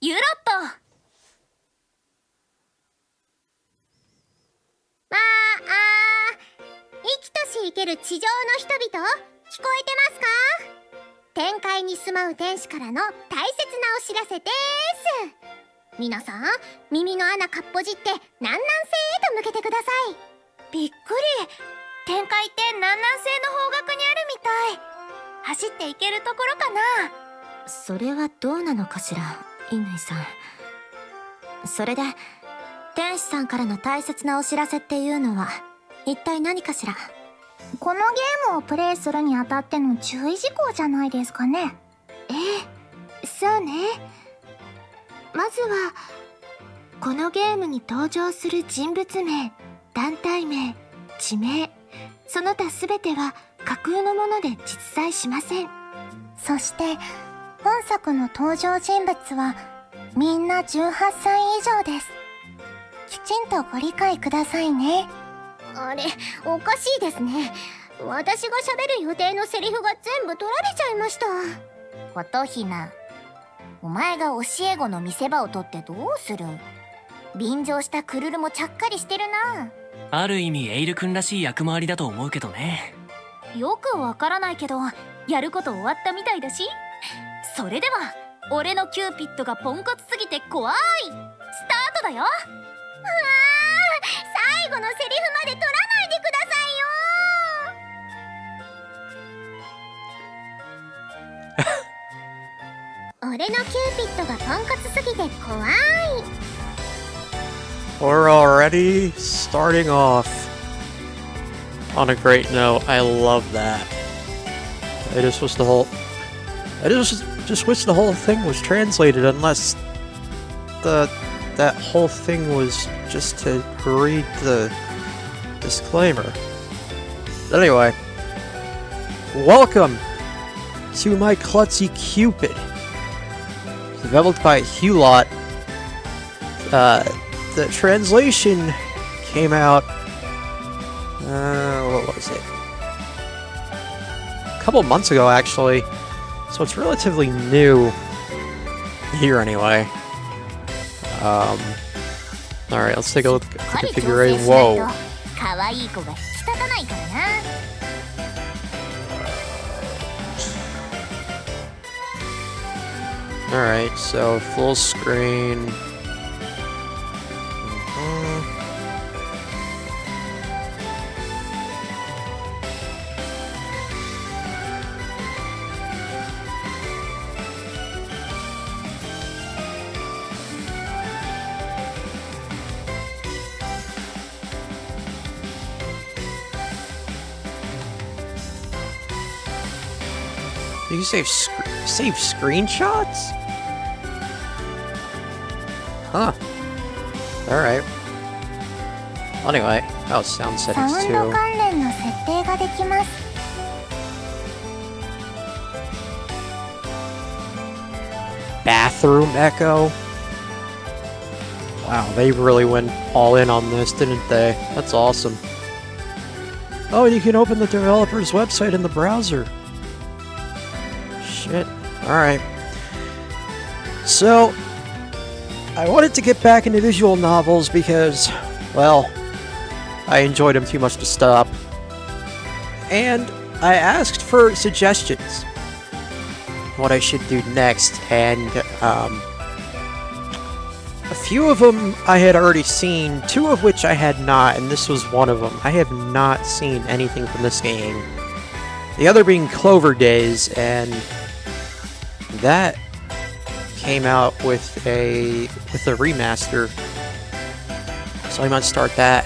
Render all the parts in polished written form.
ユロット。生きとし生ける地上の人々、聞こえてますか？天界に住まう天使からの大切なお知らせです。皆さん、耳の穴かっぽじって南南西へと向けてください。びっくり。天界って南南西の方角にあるみたい。走って行けるところかな。それはどうなのかしら、乾さん。それで天使さんからの大切なお知らせっていうのは一体何かしら？このゲームをプレイするにあたっての注意事項じゃないですかね。そうね。まずはこのゲームに登場する人物名、団体名、地名、その他全ては架空のもので実在しません。そして本作の登場人物はみんな18歳以上です。きちんとご理解くださいね。あれ、おかしいですね。私が喋る予定のセリフが全部取られちゃいました。琴姫、お前が教え子の見せ場を取ってどうする？便乗したクルルもちゃっかりしてるな。ある意味エイル君らしい役回りだと思うけどね。よくわからないけど、やること終わったみたいだし。それでは俺のキューピッドがポンコツすぎて怖いスタートだよ。最後のセリフまで取らないでくださいよ。俺のキューピッドがポンコツすぎて怖い。 We're already starting off on a great note. I love that. I just wish the whole thing was translated, unless that whole thing was just to read the disclaimer. But anyway, welcome to my Klutzy Cupid, developed by Hulot. The translation came out, what was it? A couple months ago, actually. So it's relatively new here, anyway. Alright, let's take a look at the configuration. Whoa. Alright, so full screen. You can save screenshots? Huh. Alright. Anyway, oh, sound settings サウン too. ド関連の設定ができます。Bathroom echo? Wow, they really went all in on this, didn't they? That's awesome. Oh, and you can open the developer's website in the browser. Shit. Alright. So, I wanted to get back into visual novels because, well, I enjoyed them too much to stop. And I asked for suggestions. What I should do next, and, a few of them I had already seen, two of which I had not, and this was one of them. I have not seen anything from this game. The other being Clover Days, and that came out with a remaster, so I might start that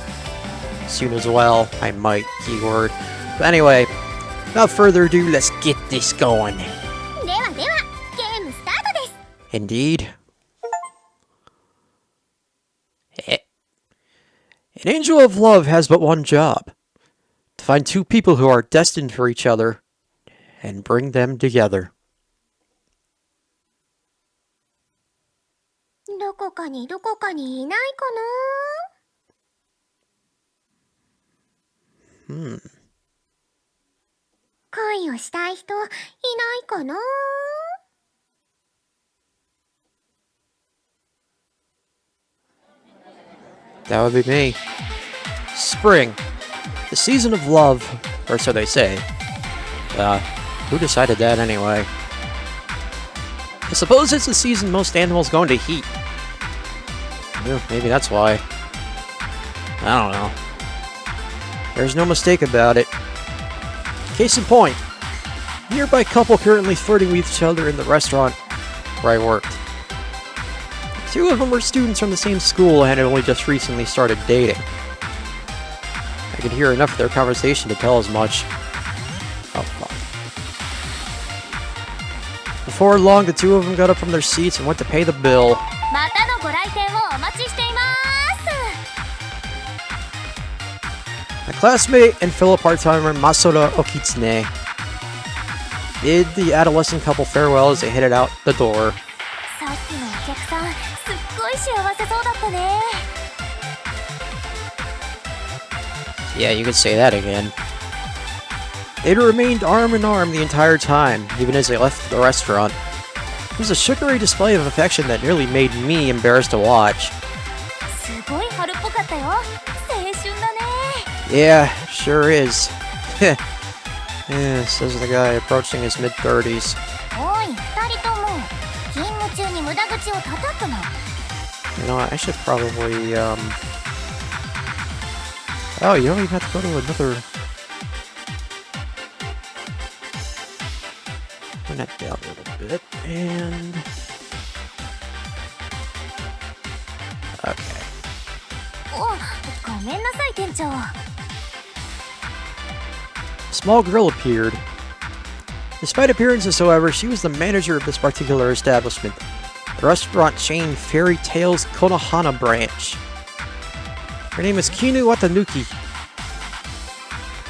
soon as well. I might, keyword. But anyway, without further ado, let's get this going. ではでは、ゲームスタートです。 Indeed. An angel of love has but one job: to find two people who are destined for each other and bring them together. どこかにいないかな？恋をしたい人いないかな？ That would be me. Spring. The season of love, or so they say. Who decided that anyway? I suppose it's the season most animals go into heat. Yeah, maybe that's why. I don't know. There's no mistake about it. Case in point, a nearby couple currently flirting with each other in the restaurant where I worked. Two of them were students from the same school and had only just recently started dating. I could hear enough of their conversation to tell as much. Oh, fuck. Before long, the two of them got up from their seats and went to pay the bill. またのご来店をお待ちしています。 My classmate and fellow part-timer Masoda Okitsune bid the adolescent couple farewell as they headed out the door. さっきのお客さん、すっごい幸せそうだったね。 Yeah, you could say that again. They'd remained arm in arm the entire time, even as they left the restaurant. It was a sugary display of affection that nearly made me embarrassed to watch. すごい春っぽかったよ。青春だね。 Yeah, sure is. Yeah, says the guy approaching his mid-30s. おい、二人とも勤務中に無駄口を叩くな。 You know what, I should probably, Oh, you don't even have to go to another... Turn that down a little bit, and... Okay. お、ごめんなさい店長。 A small girl appeared. Despite appearances, however, she was the manager of this particular establishment, the restaurant chain Fairy Tales Konohana branch. Her name is Kinu Watanuki,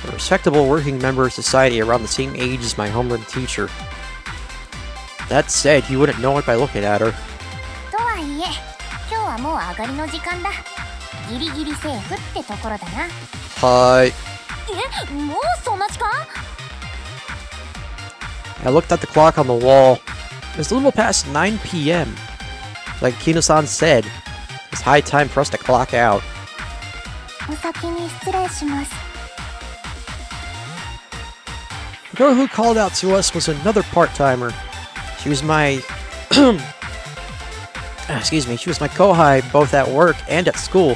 a respectable working member of society around the same age as my homeroom teacher. That said, you wouldn't know it by looking at her. とはいえ、今日はもう上がりの時間だ。ギリギリセーフってところだな。Hi. え、もうそんな時間？ I looked at the clock on the wall. It was a little past 9 p.m. Like Kino-san said, it's high time for us to clock out. お先に失礼します。 The girl who called out to us was another part-timer. She was my... excuse me, she was my kohai both at work and at school.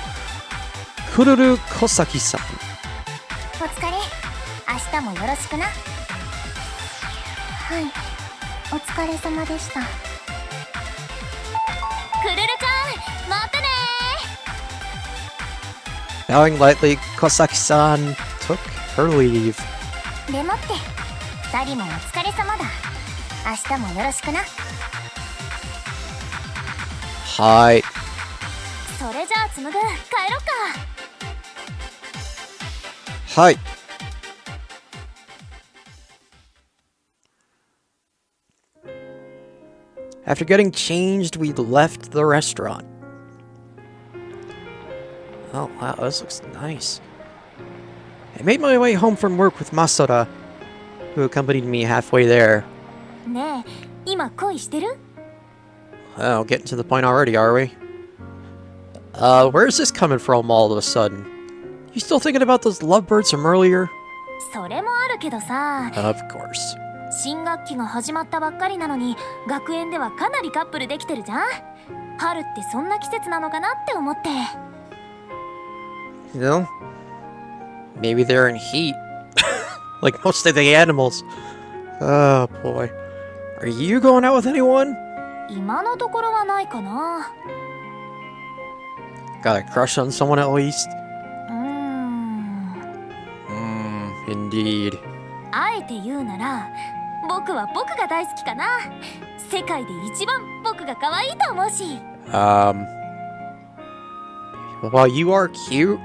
Kururu Kosaki-san. お疲れ。明日もよろしくな。はい、お疲れ様でした。くるるちゃん、またね Bowing lightly, Kosaki-san took her leave. でもって二人もお疲れ様だ。明日もよろしくな。 Hi. それじゃあ紡ぐ、帰ろっか。 Hi. After getting changed, we left the restaurant. Oh, wow, this looks nice. I made my way home from work with Masoda, who accompanied me halfway there. ねえ、今恋してる？ Oh, getting to the point already, are we? Where's this coming from all of a sudden? You still thinking about those lovebirds from earlier? それもあるけどさ、 Of course. 新学期が始まったばっかりなのに学園ではかなりカップルできてるじゃん。春ってそんな季節なのかなって思って。 You know? Maybe they're in heat. Like most of the animals. Oh, boy. Are you going out with anyone? 今のところはないかな。 Got a crush on someone at least? Indeed. あえて言うなら、僕は僕が大好きかな。世界で一番僕が可愛いと思うし。While you are cute,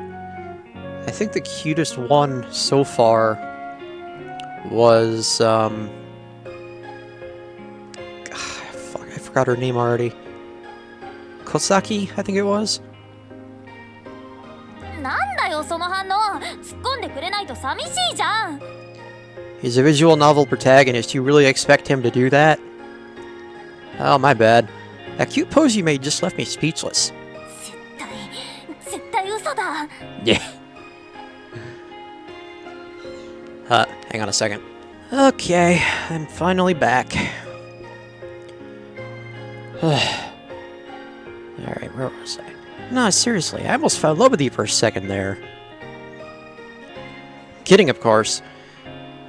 I think the cutest one so far was, fuck, I forgot her name already. Kosaki, I think it was? なんだよその反応。突っ込んでくれないと寂しいじゃん。 He's a visual novel protagonist. You really expect him to do that? Oh, my bad. That cute pose you made just left me speechless. 絶対 Yeah. Hang on a second. Okay, I'm finally back. Alright, where was I? No, seriously, I almost fell in love with you for a second there. Kidding, of course.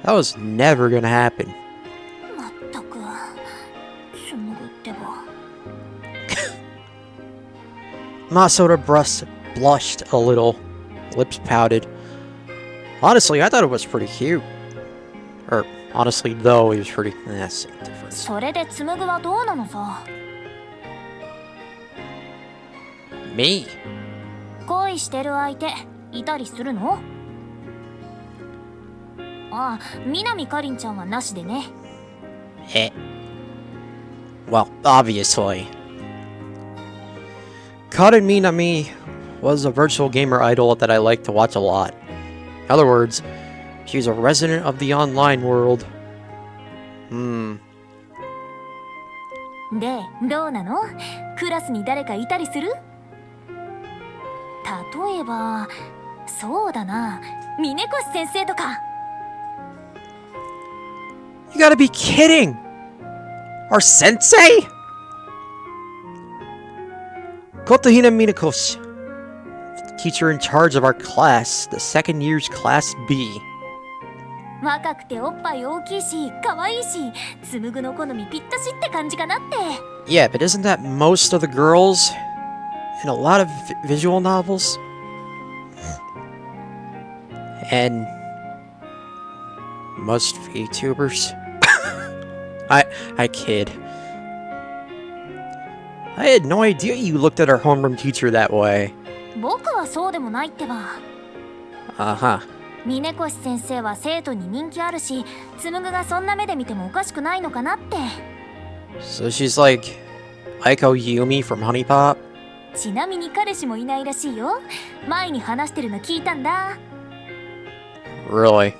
That was never gonna happen. まったく紡ぐってば Masoda blushed a little, lips pouted. Honestly, I thought it was pretty cute. Or, honestly, though, it was pretty... same difference. それで紡ぐはどうなのさ Me? 恋してる相手いたりするのああ、南かりんちゃんはなしでね Well, obviously. Karen Minami was a virtual gamer idol that I liked to watch a lot. In other words, she's a resident of the online world. で、どうなのクラスに誰かいたりする例えば、そうだな、峰越先生とか You gotta be kidding! Our sensei? Kotohina Minakoshi, the teacher in charge of our class, the second year's Class B. 若くておっぱい大きいし、可愛いし、紡ぐの好みぴったしって感じかなって Yeah, but isn't that most of the girls in a lot of visual novels? And most VTubers? I kid. I had no idea you looked at our homeroom teacher that way. 僕はそうでもないってば Uh-huh. 峰越先生は生徒に人気あるし、紡ぐがそんな目で見てもおかしくないのかなって So she's like Aiko Yumi from Honey Pop? ちなみに彼氏もいないらしいよ前に話してるの聞いたんだ Really?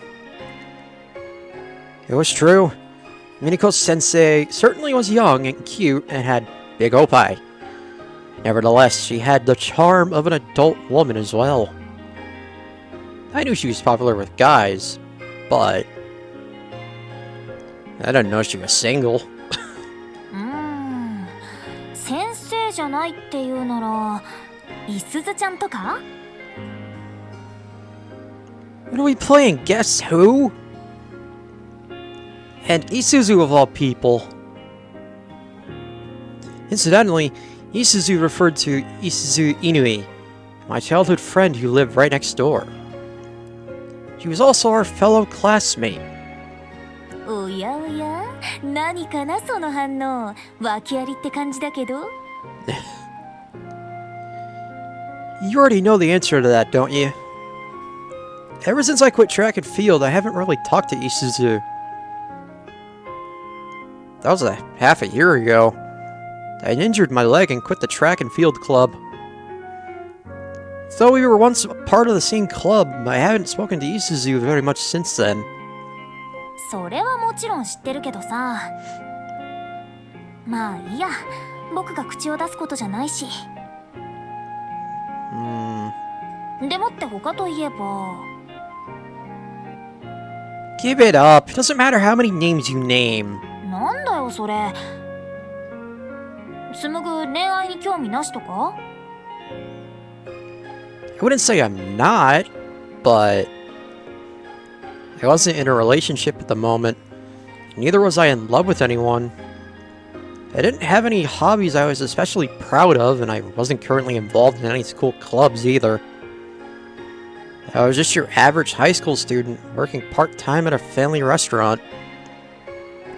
It was true. Minako Sensei certainly was young and cute and had big oppai. Nevertheless, she had the charm of an adult woman as well. I knew she was popular with guys, but I didn't know she was single. 先生じゃないっていうならいすずちゃんとか What are we playing? Guess who? And Isuzu of all people. Incidentally, Isuzu referred to Isuzu Inui, my childhood friend who lived right next door. She was also our fellow classmate. おやおや何かなその反応訳ありって感じだけど You already know the answer to that, don't you? Ever since I quit track and field, I haven't really talked to Isuzu. That was half a year ago. I injured my leg and quit the track and field club. Though we were once part of the same club, I haven't spoken to Isuzu very much since then. それはもちろん知ってるけどさまあいいや僕が口を出すことじゃないしでもって他といえば Give it up. It doesn't matter how many names you name. なんだよそれ紡ぐ恋愛に興味なしとか I wouldn't say I'm not, but I wasn't in a relationship at the moment. Neither was I in love with anyone. I didn't have any hobbies I was especially proud of, and I wasn't currently involved in any school clubs either. I was just your average high school student working part-time at a family restaurant.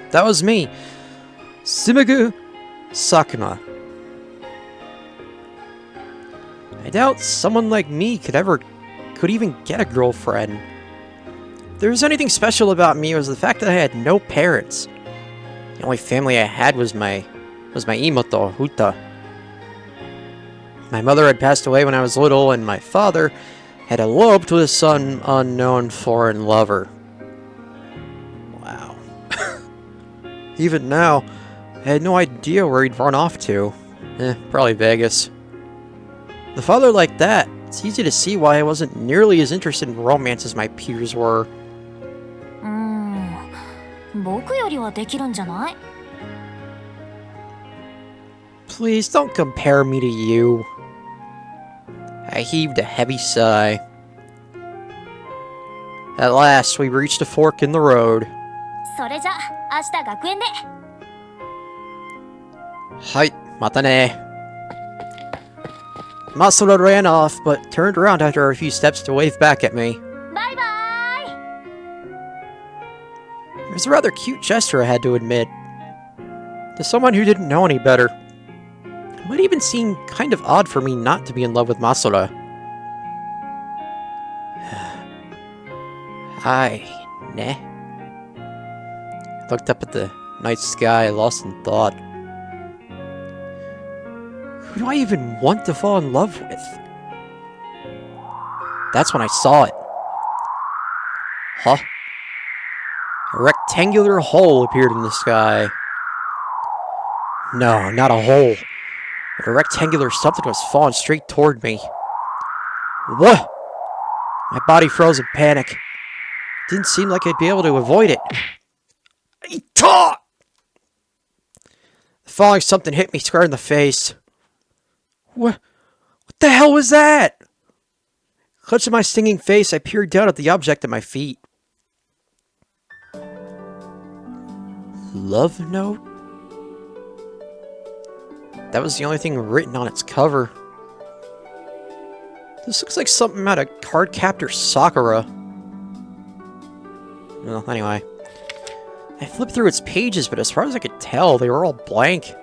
That was me, Sumigu Sakuma. I doubt someone like me could even get a girlfriend. If there was anything special about me, it was the fact that I had no parents. The only family I had was my imoto, Huta. My mother had passed away when I was little, and my father had eloped with some unknown foreign lover. Wow. Even now, I had no idea where he'd run off to. Probably Vegas. The father like that It's easy to see why I wasn't nearly as interested in romance as my peers were. 僕よりはできるんじゃない？ Please don't compare me to you. I heaved a heavy sigh. At last, we reached a fork in the road. それじゃ明日学園で。はい、またね. Masura ran off, but turned around after a few steps to wave back at me. バイバイ。 It was a rather cute gesture, I had to admit. To someone who didn't know any better. It might even seem kind of odd for me not to be in love with Masura. Hi, ne? I looked up at the night sky, lost in thought. Who do I even want to fall in love with? That's when I saw it. Huh? A rectangular hole appeared in the sky. No, not a hole. But a rectangular something was falling straight toward me. What? My body froze in panic. Didn't seem like I'd be able to avoid it. The falling something hit me square in the face. What the hell was that? Clutching my stinging face, I peered down at the object at my feet. Love note? That was the only thing written on its cover. This looks like something out of Cardcaptor Sakura. Well, anyway. I flipped through its pages, but as far as I could tell, they were all blank.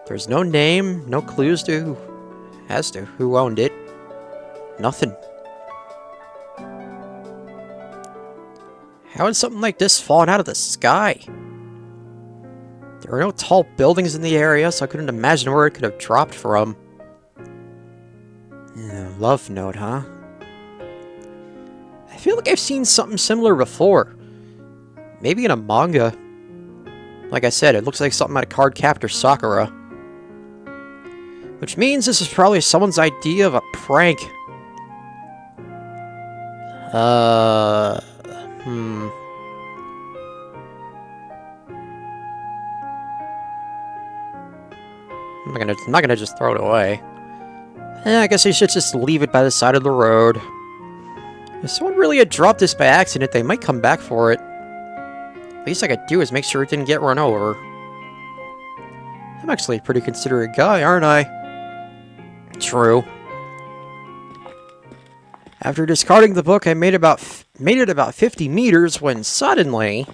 There's no name, no clues to who owned it. Nothing. How had something like this fallen out of the sky? There were no tall buildings in the area, so I couldn't imagine where it could have dropped from. Love note, huh? I feel like I've seen something similar before. Maybe in a manga. Like I said, it looks like something out of Cardcaptor Sakura. Which means this is probably someone's idea of a prank. I'm not gonna just throw it away. I guess I should just leave it by the side of the road. If someone really had dropped this by accident, they might come back for it. Least I could do is make sure it didn't get run over. I'm actually a pretty considerate guy, aren't I? True. After discarding the book, I made it about 50 meters when suddenly...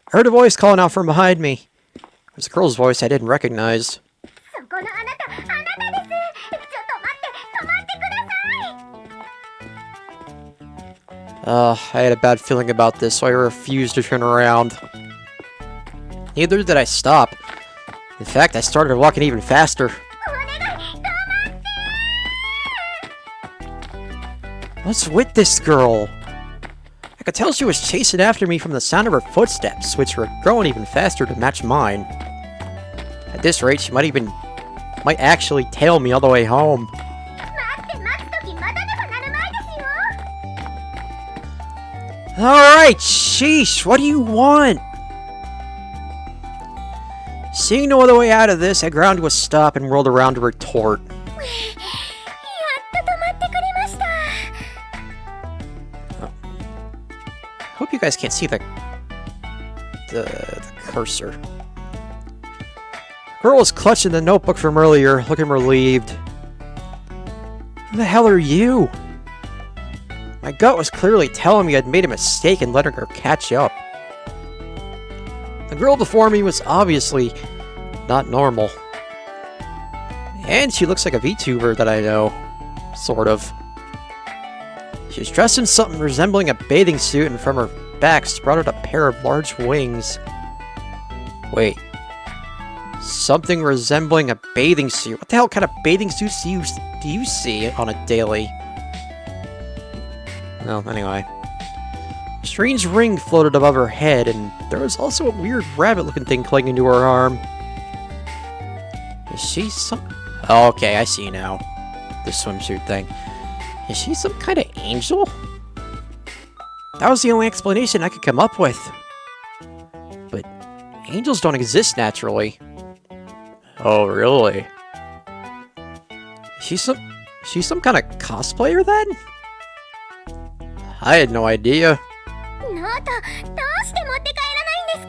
I heard a voice calling out from behind me. It was a girl's voice I didn't recognize. I had a bad feeling about this, so I refused to turn around. Neither did I stop. In fact, I started walking even faster. What's with this girl? I could tell she was chasing after me from the sound of her footsteps, which were growing even faster to match mine. At this rate, she might actually tail me all the way home. Alright, sheesh, what do you want? Seeing no other way out of this, I ground to a stop and whirled around to retort. Hope you guys can't see the cursor. Girl was clutching the notebook from earlier, looking relieved. Who the hell are you? My gut was clearly telling me I'd made a mistake in letting her catch up. The girl before me was obviously not normal. And she looks like a VTuber that I know. Sort of. She was dressed in something resembling a bathing suit, and from her back sprouted a pair of large wings. Wait. Something resembling a bathing suit? What the hell kind of bathing suits do you see on a daily? Well, anyway. A strange ring floated above her head, and there was also a weird rabbit-looking thing clinging to her arm. Is she some... Oh, okay, I see now. The swimsuit thing. Is she some kind of angel? That was the only explanation I could come up with. But angels don't exist naturally. Oh, really? She's some kind of cosplayer then? I had no idea. ノートどうして持って帰らないんです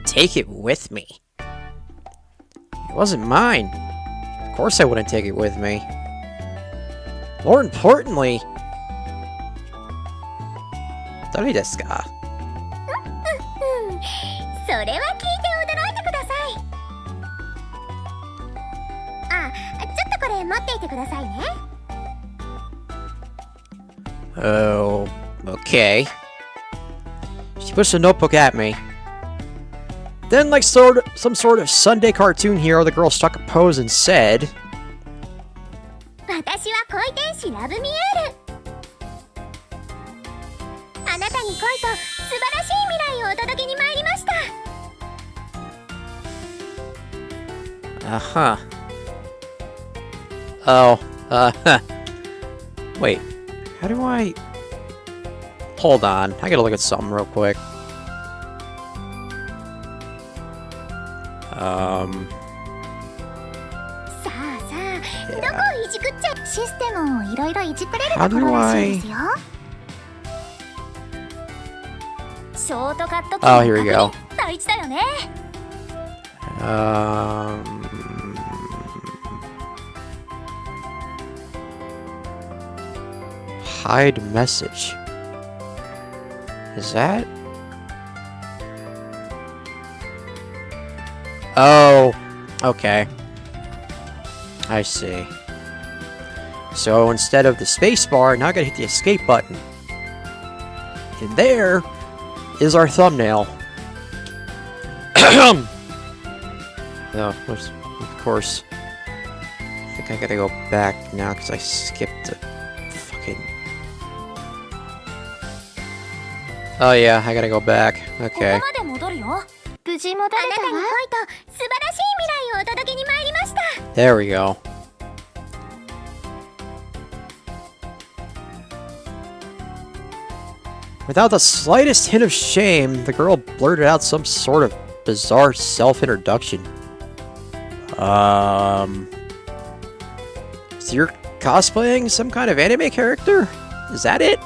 か？ Take it with me. It wasn't mine. Of course I wouldn't take it with me. More importantly... 誰ですか？それは聞いて驚いてください。あ、ちょっとこれ持っていてくださいね。 Oh, okay. She pushed a notebook at me. Then, like some sort of Sunday cartoon hero, the girl struck a pose and said, 私は恋天使ラブミエール。あなたに恋と素晴らしい未来をお届けに参りました。 Uh-huh. Oh, wait. How do I... Hold on. I gotta look at something real quick. さあさあ、どこをいじくっちゃシステムをいろいろいじくれるところらしいですよ。ショートカットキ Oh, ー here we の go. 大事だよね。Hide message. Is that... Oh, okay. I see. So instead of the spacebar, now I gotta hit the escape button. And there is our thumbnail. Oh, of course. I think I gotta go back now because I skipped the fucking... Oh yeah, I gotta go back. こ Okay. こまで戻るよ。無事戻れたあなたに恋わ。と素晴らしい未来をお届けに参りました。 There we go. Without the slightest hint of shame, the girl blurted out some sort of bizarre self-introduction. So you're cosplaying some kind of anime character? Is that it?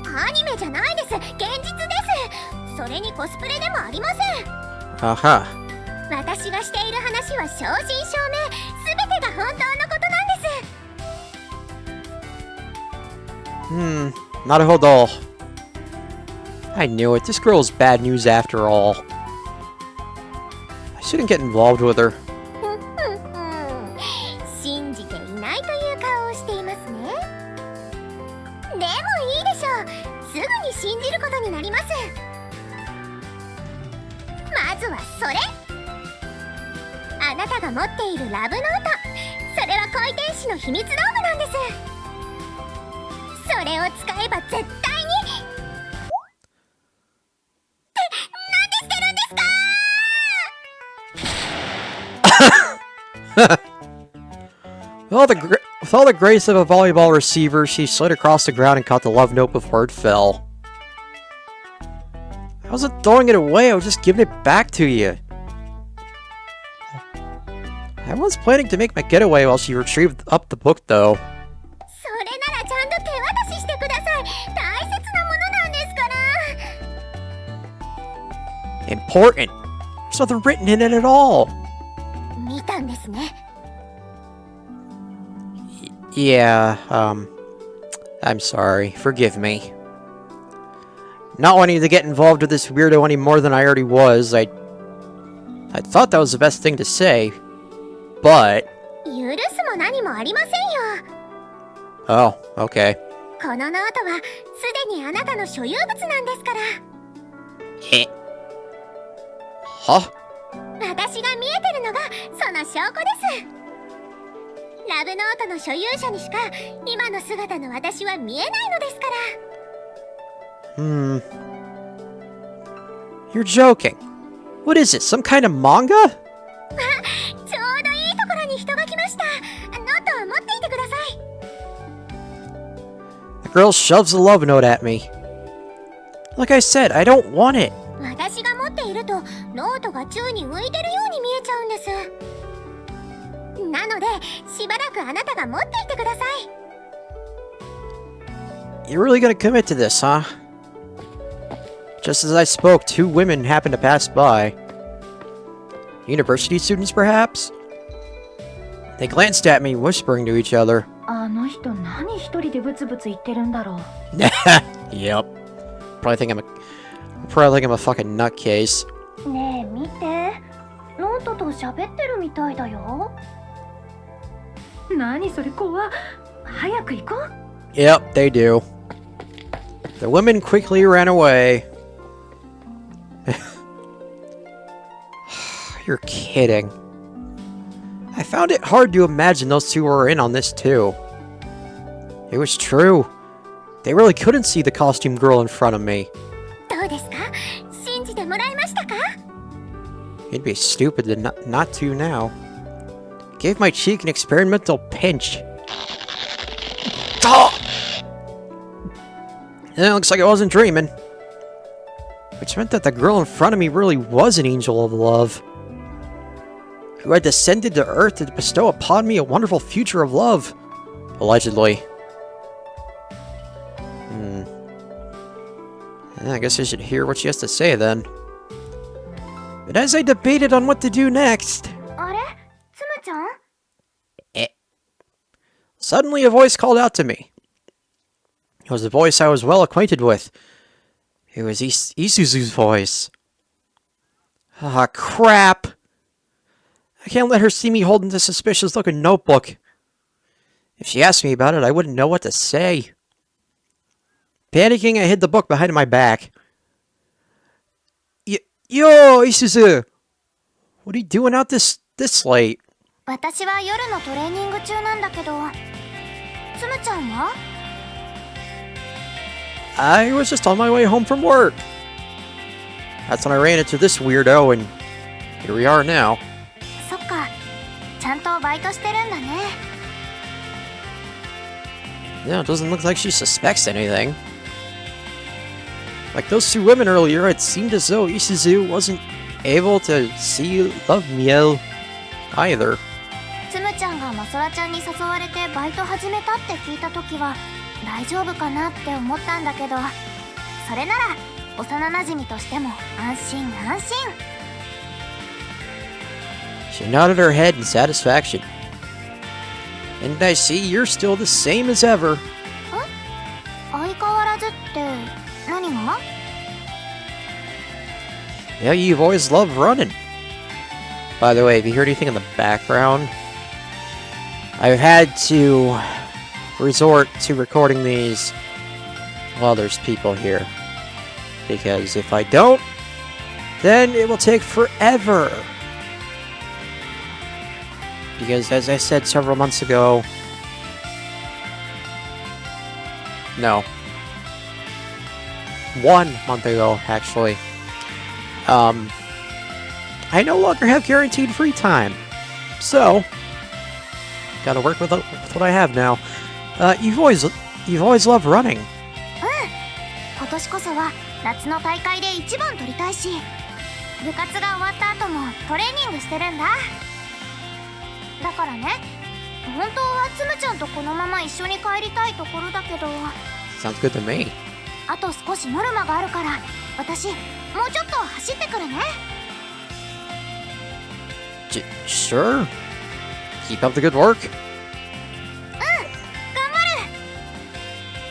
アニメじゃないです。現実です。それにコスプレでもありません。 Uh-huh. 私がしている話は正真正銘、すべてが本当のことなんです。Naruhodo. I knew it. This girl's bad news after all. I shouldn't get involved with her. 信じていないという顔をしていますね。でもいいでしょう。すぐに信じることになります。まずはそれ。あなたが持っているラブノート。それは恋天使の秘密道具なんです。それを使えば絶対に。 With all the grace of a volleyball receiver, she slid across the ground and caught the love note before it fell. I wasn't throwing it away, I was just giving it back to you. I was planning to make my getaway while she retrieved up the book, though. それならちゃんと手渡ししてください。大切なものなんですから。 Important. There's nothing written in it at all. 見たんですね。 Yeah, I'm sorry. Forgive me. Not wanting to get involved with this weirdo any more than I already was, I thought that was the best thing to say, but... 許すも何もありませんよ。 Oh, okay. このノートはすでにあなたの所有物なんですから。 Eh. Huh? 私が見えてるのがその証拠です。ラブノートの所有者にしか今の姿の私は見えないのですから。 You're joking. What is it, some kind of manga? ちょうどいいところに人が来ました。ノートを持っていてください。 The girl shoves a love note at me. Like I said, I don't want it. 私が持っているとノートが宙に浮いてるように見えちゃうんです。なのでしばらくあなたが持っていてください。 You're really gonna commit to this, huh? Just as I spoke, 2 women happened to pass by. University students, perhaps? They glanced at me, whispering to each other. あの人何一人でブツブツ言ってるんだろう。Yep. Probably think I'm a fucking nutcase. ねえ見て、ノートと喋ってるみたいだよ。何それ怖っ。早く行こう。 Yep, they do. The women quickly ran away. You're kidding. I found it hard to imagine those 2 were in on this too. It was true. They really couldn't see the costume girl in front of me. どうですか？信じてもらえましたか？ It'd be stupid to not to now. Gave my cheek an experimental pinch. Oh! And it looks like I wasn't dreaming. Which meant that the girl in front of me really was an angel of love. Who had descended to Earth to bestow upon me a wonderful future of love. Allegedly. I guess I should hear what she has to say then. But as I debated on what to do next... あれ？つむちゃん？ Suddenly a voice called out to me. It was a voice I was well acquainted with. It was Isuzu's voice. Ah, crap! I can't let her see me holding this suspicious-looking notebook. If she asked me about it, I wouldn't know what to say. Panicking, I hid the book behind my back. Yo, Isuzu! What are you doing out this late? 私は夜のトレーニング中なんだけど、つむちゃんは？ I was just on my way home from work. That's when I ran into this weirdo, and here we are now. そっか、ちゃんとバイトしてるんだね。 Yeah, it doesn't look like she suspects anything. Like those 2 women earlier, it seemed as though Isuzu wasn't able to see Love Miel either. つむちゃんがマソラちゃんに誘われてバイト始めたって聞いたときは大丈夫かなって思ったんだけど、それなら幼馴染としても安心安心。 She nodded her head in satisfaction. And I see you're still the same as ever. 相変わらずって何が？ Yeah, you've always loved running. By the way, if you hear anything in the background, I've had to resort to recording these while there's people here. Because if I don't, then it will take forever. Because as I said several months ago... No. 1 month ago, actually. I no longer have guaranteed free time. So, gotta work with what I have now. You've always loved running. 今年こそは夏の大会で1番取りたいし、部活が終わった後もトレーニングしてるんだ。だからね、本当はつむちゃんとこのまま一緒に帰りたいところだけど。 Sounds good to me. あと少しノルマがあるから、私もうちょっと走ってくるね。Sure. Keep up the good work. 頑張る。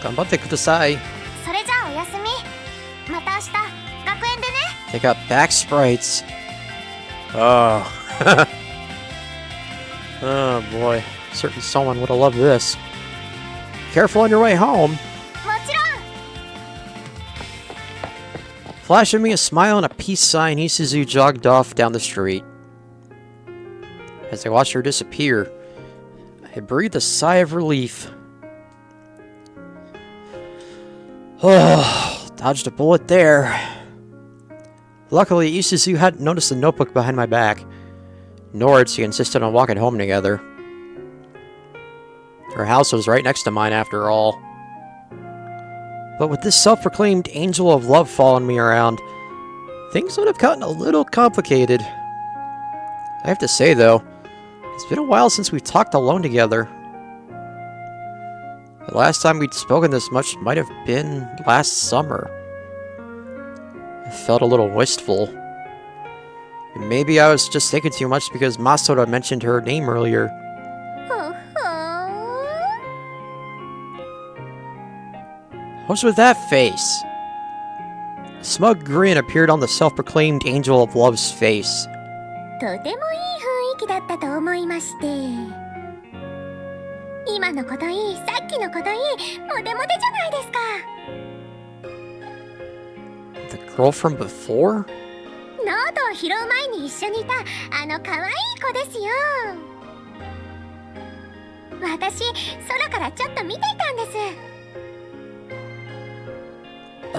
頑張ってください。それじゃあおやすみ。また明日学園でね。 They got back sprites. Oh. Oh boy. Certain someone would have loved this. Careful on your way home. もちろん。 Flashing me a smile and a peace sign, Isuzu jogged off down the street. As I watched her disappear, I breathed a sigh of relief. Oh, dodged a bullet there. Luckily, Isuzu hadn't noticed the notebook behind my back, nor had she insisted on walking home together. Her house was right next to mine after all. But with this self-proclaimed angel of love following me around, things would have gotten a little complicated. I have to say, though, it's been a while since we've talked alone together. The last time we'd spoken this much might have been last summer. I felt a little wistful. And maybe I was just thinking too much because Masato mentioned her name earlier. What's with that face? A smug grin appeared on the self-proclaimed angel of love's face. とてもいい雰囲気だったと思いまして。今のこといい、さっきのこといい、モテモテじゃないですか。The girl from before? ノートを拾う前に一緒にいたあの可愛い子ですよ。私、空からちょっと見ていたんです。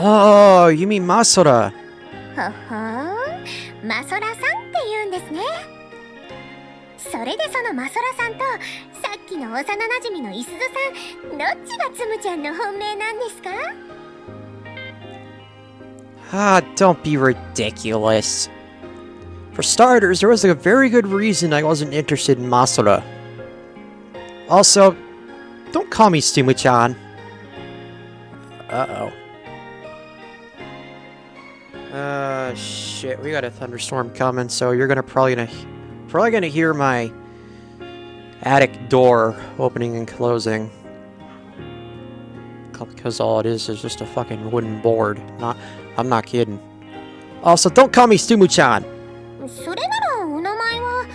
Oh, you mean Masora. ほほー、マソラさんって言うんですね。それでそのマソラさんとさっきの幼なじみのイスズさん、どっちがつむちゃんの本命なんですか？ Ah, don't be ridiculous. For starters, there was a very good reason I wasn't interested in Masora. Also, don't call me Sumu-chan. Uh-oh. Shit, we got a thunderstorm coming, so you're probably gonna hear my attic door opening and closing. Because all it is just a fucking wooden board. I'm not kidding. Also, don't call me Sumu-chan. それならお名前は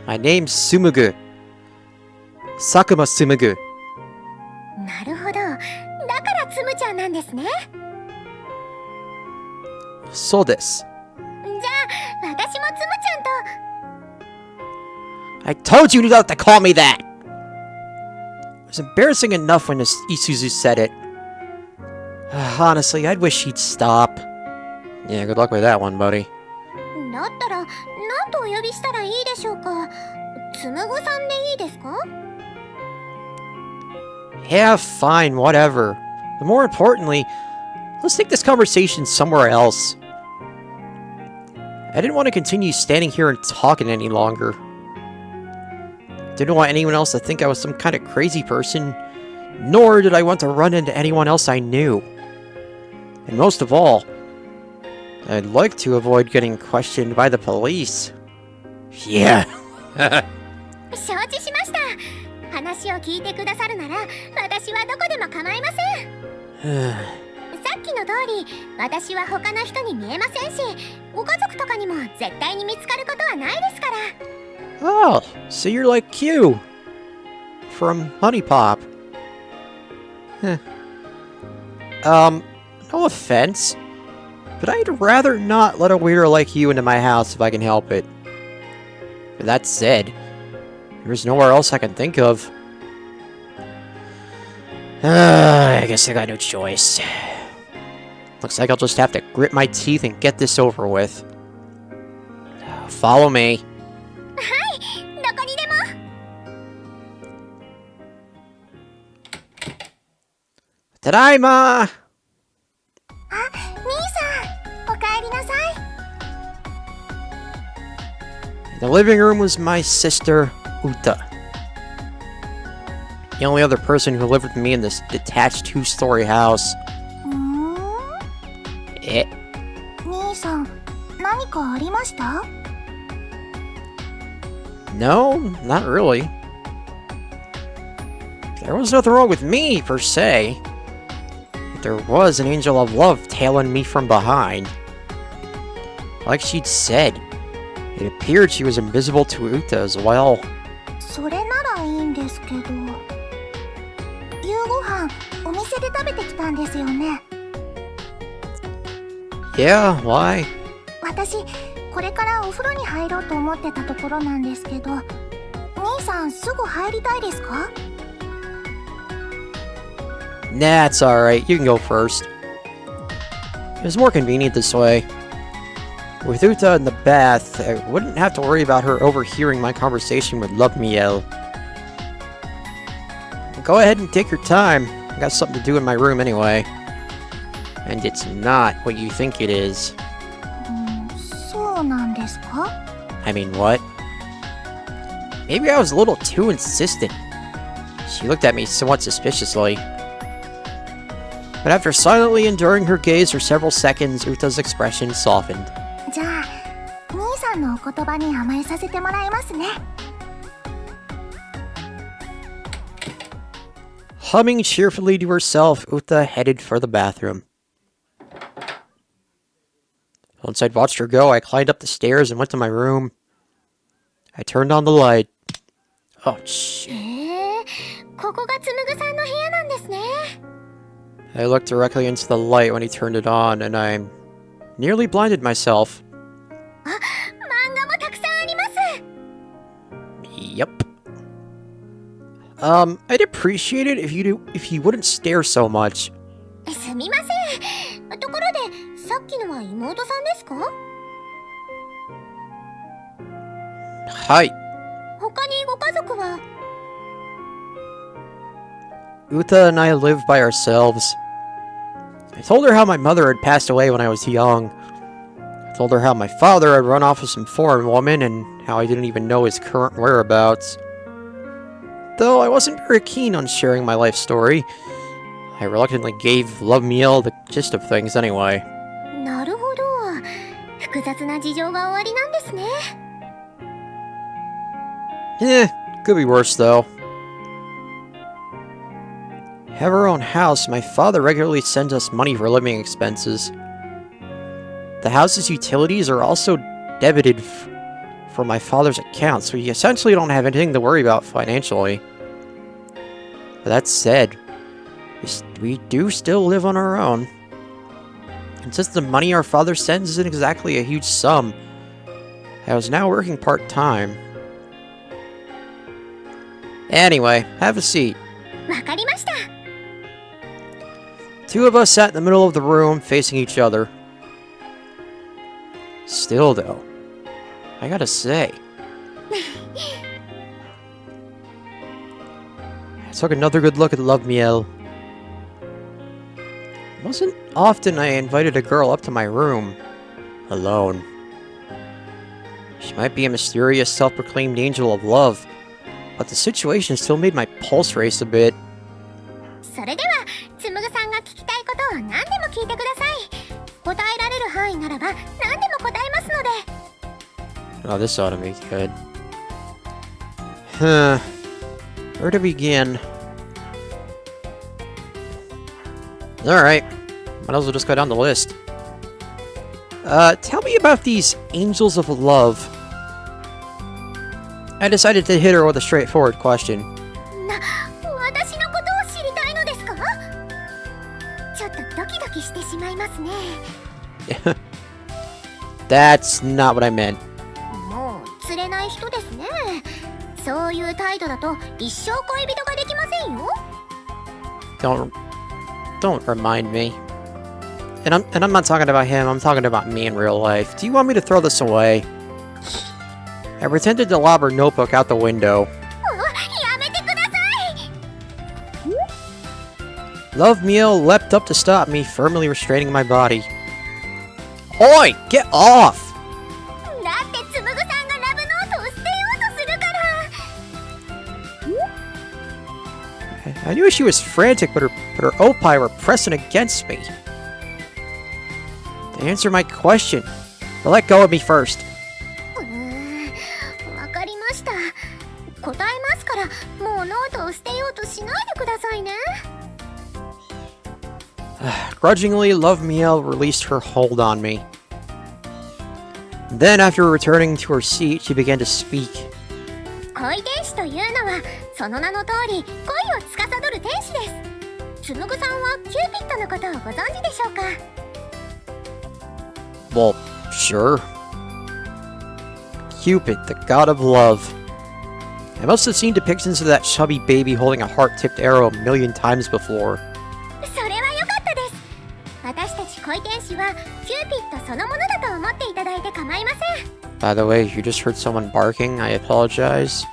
My name's Sumugu. Sakuma Sumugu. なるほど。だからつむちゃんなんですね。そうです。じゃあ、私もつむちゃんと。 I told you not to call me that! It was embarrassing enough when Isuzu said it. Honestly, I'd wish he'd stop. Yeah, good luck with that one, buddy. だったら、何とお呼びしたらいいでしょうか。つむぐさんでいいですか？ Yeah, fine, whatever. But more importantly, let's take this conversation somewhere else. I didn't want to continue standing here and talking any longer. Didn't want anyone else to think I was some kind of crazy person, nor did I want to run into anyone else I knew. And most of all, I'd like to avoid getting questioned by the police. Yeah. 承知しました。話を聞いてくださるなら、私はどこでも構いません。さっきの通り、私は他の人に見えませんし、ご家族とかにも絶対に見つかることはないですから。Oh, so you're like Q from Honey Pop. No offense, but I'd rather not let a weirdo like you into my house if I can help it. But that said, there's nowhere else I can think of. I guess I got no choice. Looks like I'll just have to grit my teeth and get this over with. Follow me. どこにでも。Tadaima! 兄さん、おかえりなさい。 In the living room was my sister, Uta. The only other person who lived with me in this detached two-story house. え？兄さん、何かありました？ No, not really. There was nothing wrong with me, per se. But there was an angel of love tailing me from behind. Like she'd said, it appeared she was invisible to Uta as well. それならいいんですけど。夕ご飯、お店で食べてきたんですよね。 Yeah, why? 私、これからお風呂に入ろうと思ってたところなんですけど、兄さんすぐ入りたいですか？ Nah, it's alright. You can go first. It was more convenient this way. With Uta in the bath, I wouldn't have to worry about her overhearing my conversation with Love Miel. Go ahead and take your time. I got something to do in my room anyway. And it's not what you think it is. そうなんですか? I mean, what? Maybe I was a little too insistent. She looked at me somewhat suspiciously. But after silently enduring her gaze for several seconds, Uta's expression softened. じゃあ、兄さんのお言葉に甘えさせてもらいますね。Humming cheerfully to herself, Uta headed for the bathroom. Once I'd watched her go, I climbed up the stairs and went to my room. I turned on the light. Oh, shit. ここがつむぐさんの部屋なんですね。I looked directly into the light when he turned it on, and I nearly blinded myself. 漫画もたくさんあります。Yep. I'd appreciate it if you wouldn't stare so much. すみません。ところで、さっきのは妹さんですか？はい。他にご家族は？ Uta and I lived by ourselves. I told her how my mother had passed away when I was young. I told her how my father had run off with some foreign woman and how I didn't even know his current whereabouts. Though I wasn't very keen on sharing my life story, I reluctantly gave Love Miel the gist of things anyway. なるほど。複雑な事情がおありなんですね。Could be worse though. Have our own house, my father regularly sends us money for living expenses. The house's utilities are also debited from my father's account, so we essentially don't have anything to worry about financially. But that said, we do still live on our own. And since the money our father sends isn't exactly a huge sum, I was now working part-time. Anyway, have a seat. わかりました。 Two of us sat in the middle of the room, facing each other. Still, though, I gotta say, I took another good look at Love Miel. It wasn't often I invited a girl up to my room, alone. She might be a mysterious, self-proclaimed angel of love, but the situation still made my pulse race a bit. それでは、つむぐさんが聞きたいことを何でも聞いてください。答えられる範囲ならば何でも答えますので。 Oh, this ought to be good. Huh. Where to begin? Alright. Might as well just go down the list. Tell me about these angels of love. I decided to hit her with a straightforward question. 私のことを知りたいのですか？ちょっとドキドキしてしまいますね。That's not what I meant. もう釣れない人ですね。そういう態度だと一生恋人ができませんよ。Don't remind me. And I'm not talking about him, I'm talking about me in real life. Do you want me to throw this away? I pretended to lob her notebook out the window. やめてください。 Love Miel leapt up to stop me, firmly restraining my body. Oi! Get off! だってつむぐさんがラブノートを捨てようとするから。 I knew she was frantic, but her opie were pressing against me. To answer my question, let go of me first. わかりました。答えますから、もうノートを捨てようとしないでくださいね。 Grudgingly, Love Miel released her hold on me. Then, after returning to her seat, she began to speak. 恋天使というのは、その名の通り、恋を司る天使です。つむぐさんはキューピッドのことをご存知でしょうか？ Well, sure. Cupid, the god of love. I must have seen depictions of that chubby baby holding a heart-tipped arrow a million times before. それは良かったです。私たち恋天使はキューピッドそのものだと思っていただいて構いません。 By the way, you just heard someone barking. I apologize.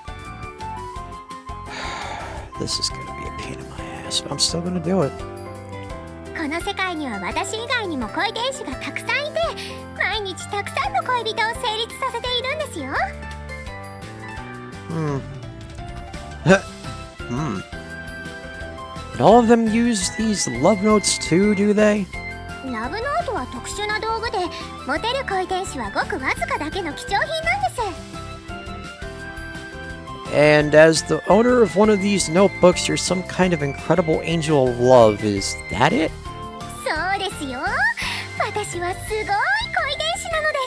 This is gonna be a pain in my ass, but I'm still gonna do it. この世界には私以外にも恋天使がたくさんいて、毎日たくさんの恋人を成立させているんですよ。And all of them use these love notes too, do they? ラブノートは特殊な道具で、モテる恋天使はごくわずかだけの貴重品なんです。 And as the owner of one of these notebooks, you're some kind of incredible angel of love. Is that it? そうですよ。私はすごい恋天使なので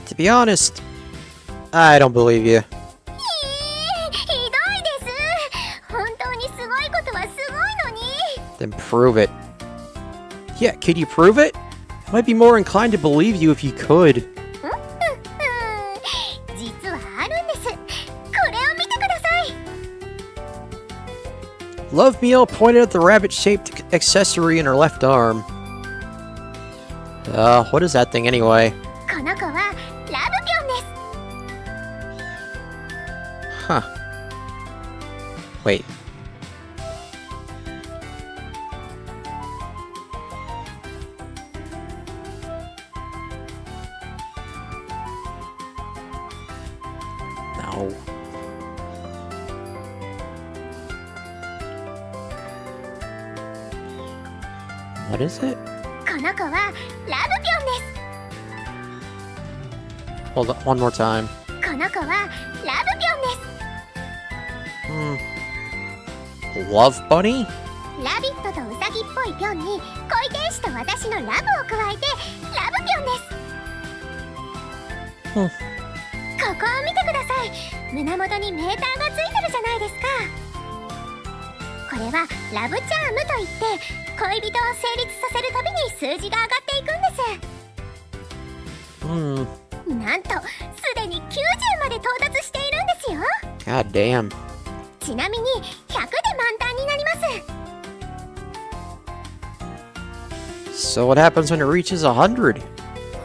す。 To be honest, I don't believe you. ひどいです。本当にすごいことはすごいのに。 Then prove it. Yeah, could you prove it? I might be more inclined to believe you if you could. 実はあるんです。これを見てください。 Love Meal pointed at the rabbit-shaped accessory in her left arm. What is that thing anyway? この子はラブピョンです。 Huh. Wait. No. What is it? この子はラブピョンです。 Hold on, one more time. この子はラブピョンです。 Love Bunny? ラビットとウサギっぽいピョンに恋天使と私のラブを加えてラブピョンです。 ここを見てください。胸元にメーターがついてるじゃないですか。これはラブチャームといって恋人を成立させるたびに数字が上がっていくんです。なんとすでに90まで到達しているんですよ。 God damn. ちなみに100で満タンになります。 So what happens when it reaches 100?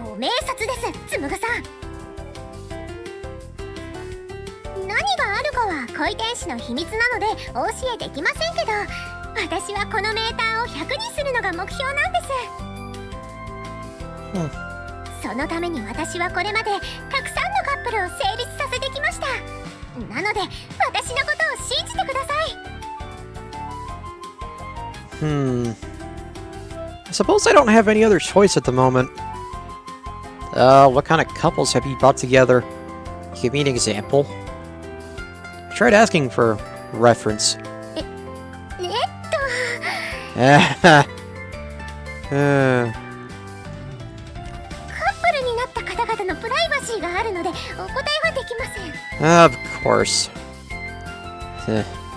ご明察です、つむぐさん。何があるかは恋天使の秘密なのでお教えできませんけど、私はこのメーターを100にするのが目標なんです。そのために私はこれまでたくさんのカップルを成立させてきました。なので私のことを信じてください。 I suppose I don't have any other choice at the moment. What kind of couples have you brought together? Give me an example. I tried asking for reference. カップルになった方々のプライバシーがあるのでお答えはできません。 Of course.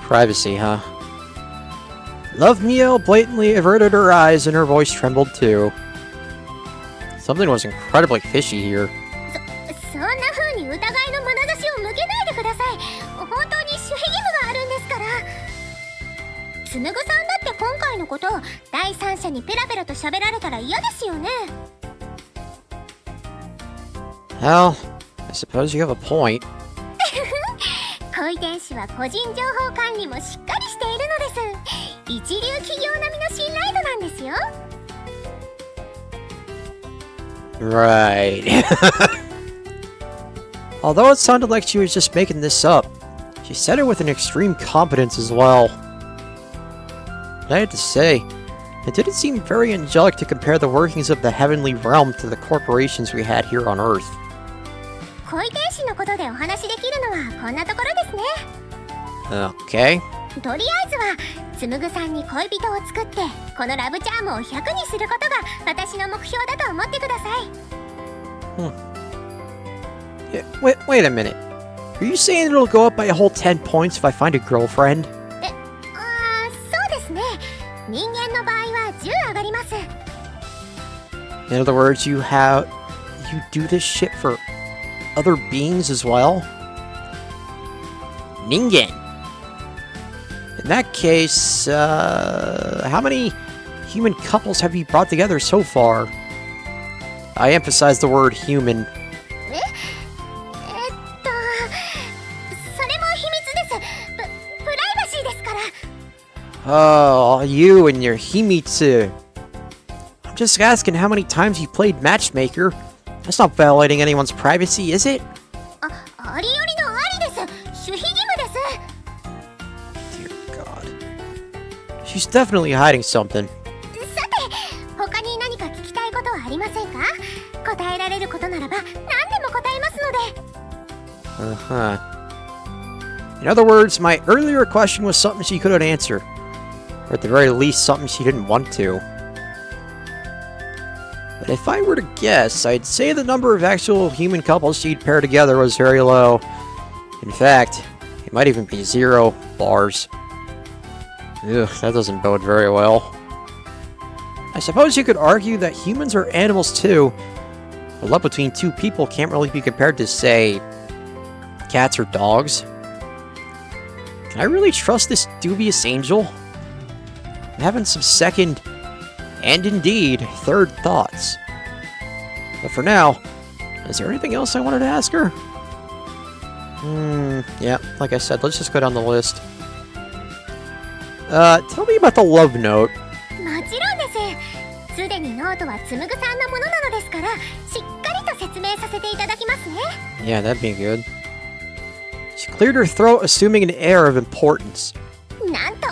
Privacy, huh? Love Mio blatantly averted her eyes and her voice trembled too. Something was incredibly fishy here. そんな風に疑いの眼差しを向けないでください。本当に守秘義務があるんですから。つむぐさんだって今回のことを第三者にペラペラと喋られたら嫌ですよね。 Well, I suppose you have a point. 恋天使は個人情報管理もしっかりしているのです。一流企業並みの信頼度なんですよ。 Right. Although it sounded like she was just making this up, she said it with an extreme confidence as well. But I had to say, it didn't seem very angelic to compare the workings of the heavenly realm to the corporations we had here on Earth. 恋天使のことでお話しできるのはこんなところですね。 Okay. とりあえずはつむぐさんに恋人を作ってこのラブチャームを100にすることが私の目標だと思ってください。 Yeah, wait a minute. Are you saying it'll go up by a whole 10 points if I find a girlfriend? そうですね。人間の場合は10上がります。 In other words, you do this shit for other beings as well? Ningen. In that case, how many human couples have you brought together so far? I emphasize the word human. それも秘密です。プライバシーですから。Oh, you and your himitsu. I'm just asking how many times you played matchmaker. That's not violating anyone's privacy, is it? ありよりのありです。守秘義務です。 Dear God. She's definitely hiding something. さて、他に何か聞きたいことはありませんか？答えられることならば何でも答えますので。Uh-huh. In other words, my earlier question was something she couldn't answer. Or at the very least, something she didn't want to. But if I were to guess, I'd say the number of actual human couples she'd pair together was very low. In fact, it might even be 0 bars. Ugh, that doesn't bode very well. I suppose you could argue that humans are animals too. But love between two people can't really be compared to, say, cats or dogs. Can I really trust this dubious angel? I'm having some second, and indeed, third thoughts. But for now, is there anything else I wanted to ask her? Yeah, like I said, let's just go down the list. Tell me about the love note. もちろんです。すでにノートはつむぐさんのものなのですから、しっかりと説明させていただきますね。Yeah, that'd be good. She cleared her throat, assuming an air of importance. なんと、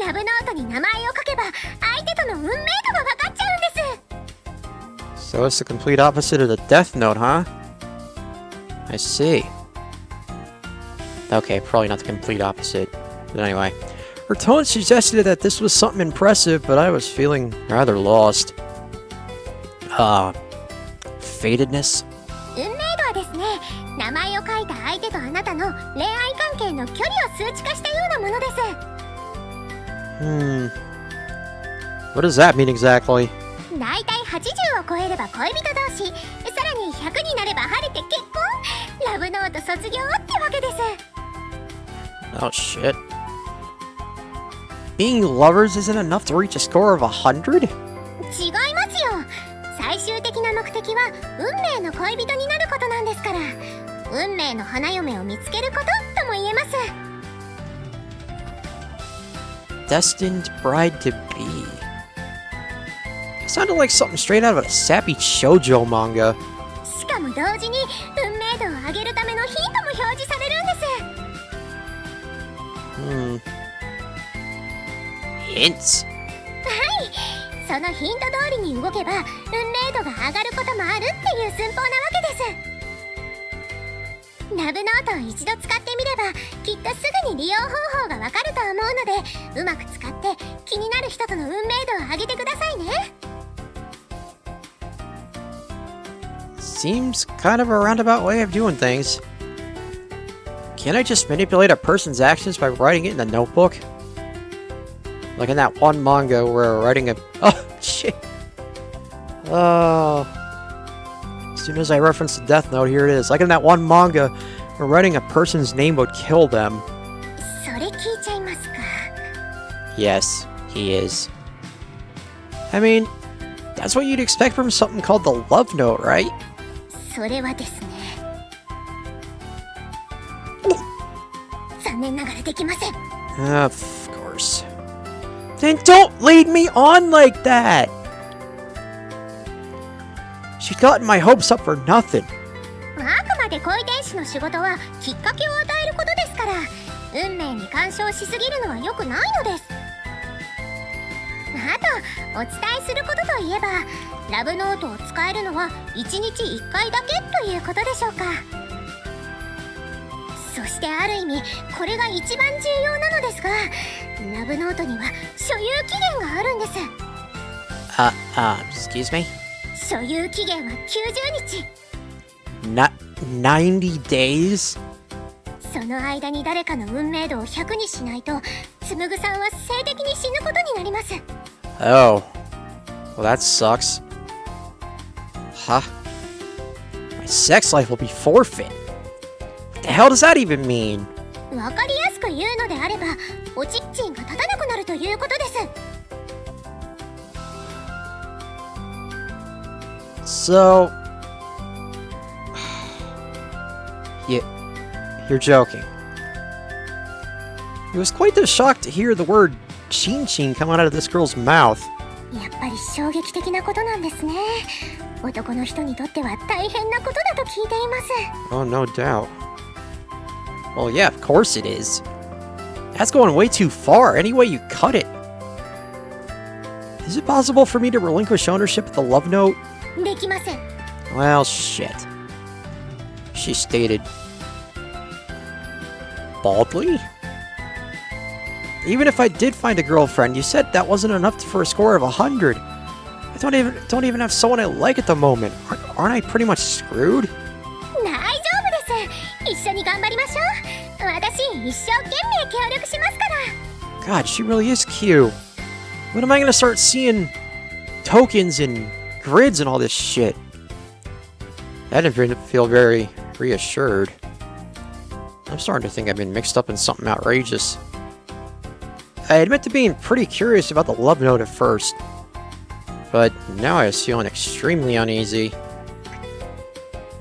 ラブノートに名前を書けば、相手との運命度が分かっちゃうんです。 So it's the complete opposite of the death note, huh? I see. Okay, probably not the complete opposite. But anyway. Her tone suggested that this was something impressive, but I was feeling rather lost. Fatedness? 運命度はですね、名前を書いた相手とあなたの恋愛関係の距離を数値化したようなものです。What does that mean exactly? だいたい80を超えれば恋人同士、さらに100になれば晴れて結婚、ラブノート卒業ってわけです。 Oh shit. Being lovers isn't enough to reach a score of 100? 違いますよ。最終的な目的は運命の恋人になることなんですから、運命の花嫁を見つけることとも言えます。 Destined bride to be. It sounded like something straight out of a sappy shoujo manga. しかも同時に運命度を上げるためのヒントも表示されるんです。 Hints? はい、そのヒント通りに動けば運命度が上がることもあるっていう寸法なわけです。ラブノートを一度使ってみればきっとすぐに利用方法がわかると思うので、うまく使って気になる人との運命度を上げてくださいね。 Seems kind of a roundabout way of doing things. Can't I just manipulate a person's actions by writing it in a notebook? Like in that one manga where writing a... Oh, shit. Oh. As soon as I reference the death note, here it is. Like in that one manga where writing a person's name would kill them. それ聞いちゃいますか。 Yes, he is. I mean, that's what you'd expect from something called the love note, right? それはですね、残念ながらできません。 Of course. Then don't lead me on like that! She'd gotten my hopes up for nothing. あくまで恋天使の仕事はきっかけを与えることですから、運命に干渉しすぎるのは良くないのです。あとお伝えすることといえば、ラブノートを使えるのは1日1回だけということでしょうか。そしてある意味これが一番重要なのですが、ラブノートには所有期限があるんです。Excuse me? 所有期限は90日。 90 days? その間に誰かの運命度を100にしないと、つむぐさんは性的に死ぬことになります。 Oh. Well, that sucks. Huh? My sex life will be forfeit. What the hell does that even mean? わかりやすく言うのであれば、おちっちんが立たなくなるということです。So... You're joking. It was quite the shock to hear the word Chin come out of this girl's mouth. やっぱり衝撃的なことなんですね。男の人にとっては大変なことだと聞いています。 Oh, no doubt. Well, yeah, of course it is. That's going way too far, any way you cut it. Is it possible for me to relinquish ownership of the love note? できません。 Well, shit. She stated... baldly? Even if I did find a girlfriend, you said that wasn't enough for a score of 100. I don't even have someone I like at the moment. Aren't I pretty much screwed? 大丈夫です。一緒に頑張りましょう。私、一生懸命協力しますから。 God, she really is cute. When am I gonna start seeing tokens and grids and all this shit? That didn't feel very reassured. I'm starting to think I've been mixed up in something outrageous. I admit to being pretty curious about the love note at first, but now I was feeling extremely uneasy.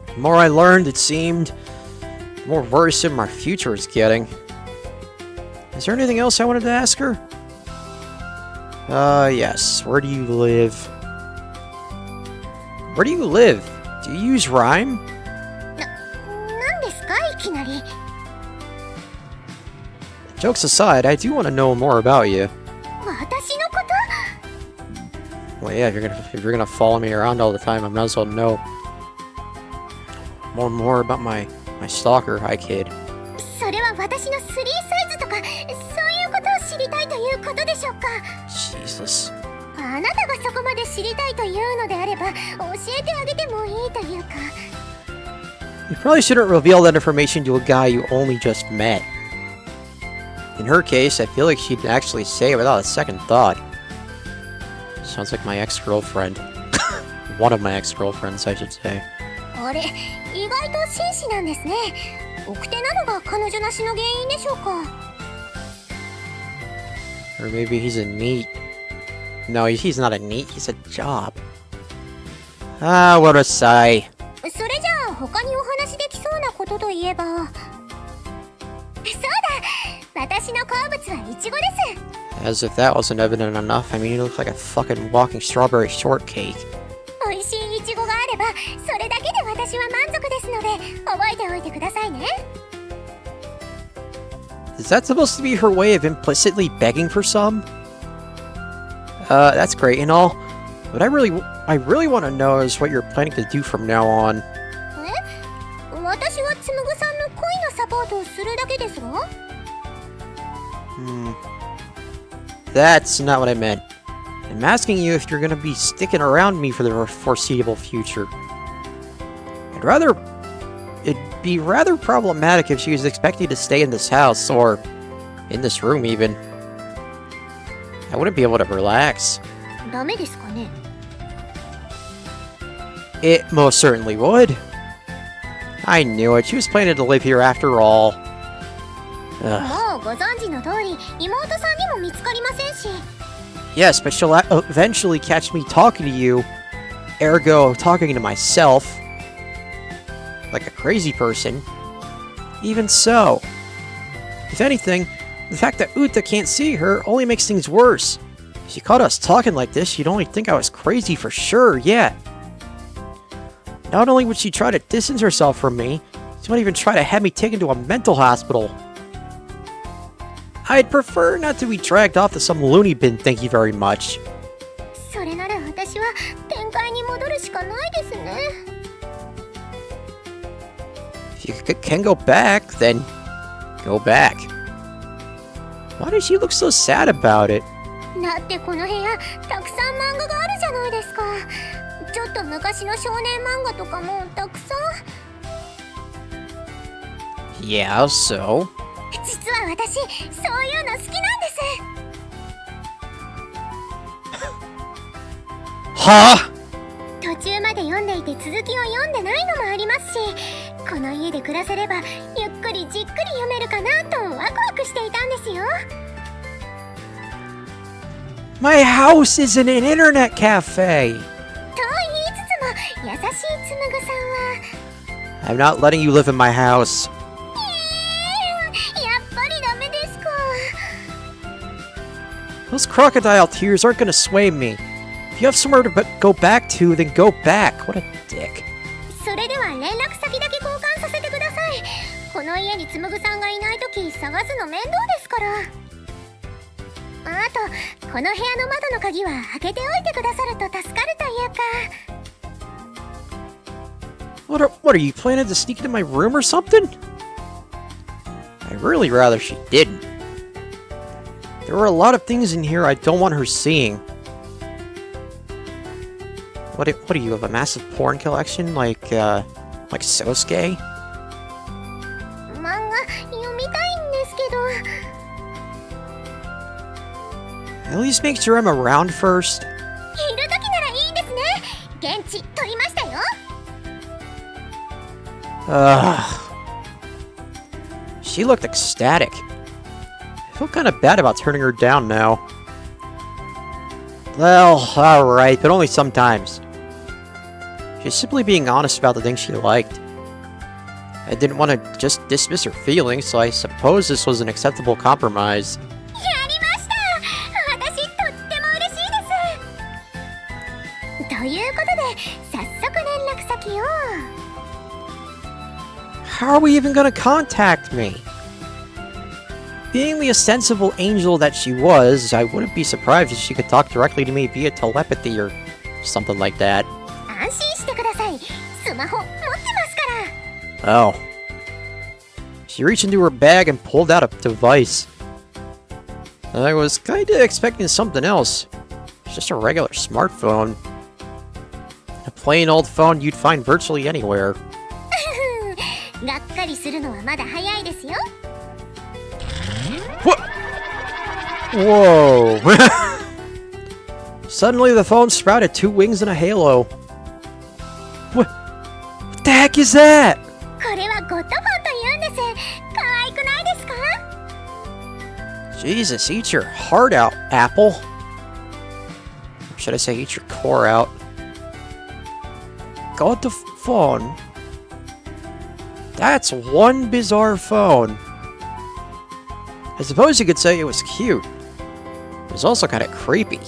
The more I learned, it seemed, the more worrisome my future is getting. Is there anything else I wanted to ask her? Yes. Where do you live? Where do you live? Do you use rhyme? なんですかいきなり。 Jokes aside, I do want to know more about you. 私のこと Well, yeah, if you're gonna follow me around all the time, I might as well know more about my stalker. Hi, kid. それは私の3サイズとか、そういうことを知りたいということでしょうか。 Jesus. あなたがそこまで知りたいというのであれば、教えてあげてもいいというか。 You probably shouldn't reveal that information to a guy you only just met. In her case, I feel like she'd actually say it without a second thought. Sounds like my ex-girlfriend. One of my ex-girlfriends, I should say. あれ、意外と紳士なんですね。奥手なのが彼女なしの原因でしょうか。 Or maybe he's a neat. No, he's not a neat, he's a job. Ah, what a sigh. それじゃあ他にお話できそうなことといえば。そうだ、私の好物はイチゴです。 As if that wasn't evident enough, I mean, you look like a fucking walking strawberry shortcake. 美味しいイチゴがあれば、それだけで私は満足ですので、覚えておいてくださいね。 Is that supposed to be her way of implicitly begging for some? That's great and all, but I really want to know is what you're planning to do from now on. 私はつむぐさんの恋のサポートをするだけですが。 That's not what I meant. I'm asking you if you're gonna be sticking around me for the foreseeable future. It'd be rather problematic if she was expecting to stay in this house, or in this room even. I wouldn't be able to relax. ダメですかね。 It most certainly would. I knew it. She was planning to live here after all. Ugh. もうご存知の通り、妹さんにも見つかりませんし。 Yes, but she'll eventually catch me talking to you, ergo talking to myself, like a crazy person. Even so, if anything, the fact that Uta can't see her only makes things worse. If she caught us talking like this, she'd only think I was crazy for sure, yeah. Not only would she try to distance herself from me, she might even try to have me taken to a mental hospital. I'd prefer not to be dragged off to some loony bin, thank you very much. それなら私は展開に戻るしかないですね。 If you can go back, then go back. Why does she look so sad about it? だってこの部屋たくさん漫画があるじゃないですか。ちょっと昔の少年漫画とかもたくさん。 Yeah, so? 実は私そういうの好きなんです。 Huh? 途中まで読んでいて続きを読んでないのもありますし、この家で暮らせればゆっくりじっくり読めるかなとワクワクしていたんですよ。 My house isn't an internet cafe! と言いつつも優しい紡さんは I'm not letting you live in my house. やっぱりダメですか。 Those crocodile tears aren't gonna sway me. If you have somewhere to go back to, then go back. What a dick. それでは連絡先だけ交換させてください。この家に紡さんがいないとき探すの面倒ですから。あとこの部屋の窓の鍵は開けておいてくださると助かるというか。 What are you planning to sneak into my room or something? I'd really rather she didn't. There are a lot of things in here I don't want her seeing. What do you have, a massive porn collection like Sosuke? 漫画読みたいんですけど。 At least make sure I'm around first. いる時ならいいんですね。現地取りましたよ。 She looked ecstatic. I feel kind of bad about turning her down now. Well, alright, but only sometimes. She's simply being honest about the things she liked. I didn't want to just dismiss her feelings, so I suppose this was an acceptable compromise. やりました。私とっても嬉しいです。ということで早速連絡先を。 How are we even gonna contact me? Being the sensible angel that she was, I wouldn't be surprised if she could talk directly to me via telepathy or something like that. 安心してください。スマホ持ってますから。 Oh. She reached into her bag and pulled out a device. I was kinda expecting something else. It's just a regular smartphone. A plain old phone you'd find virtually anywhere. がっかりするのはまだ早いですよ。 What? Whoa. Suddenly the phone sprouted two wings and a halo. What the heck is that? これはゴッドフォンと言うんです。可愛くないですか？ Jesus, eat your heart out, Apple. Or should I say eat your core out? Got the phone. That's one bizarre phone. I suppose you could say it was cute. It was also kind of creepy.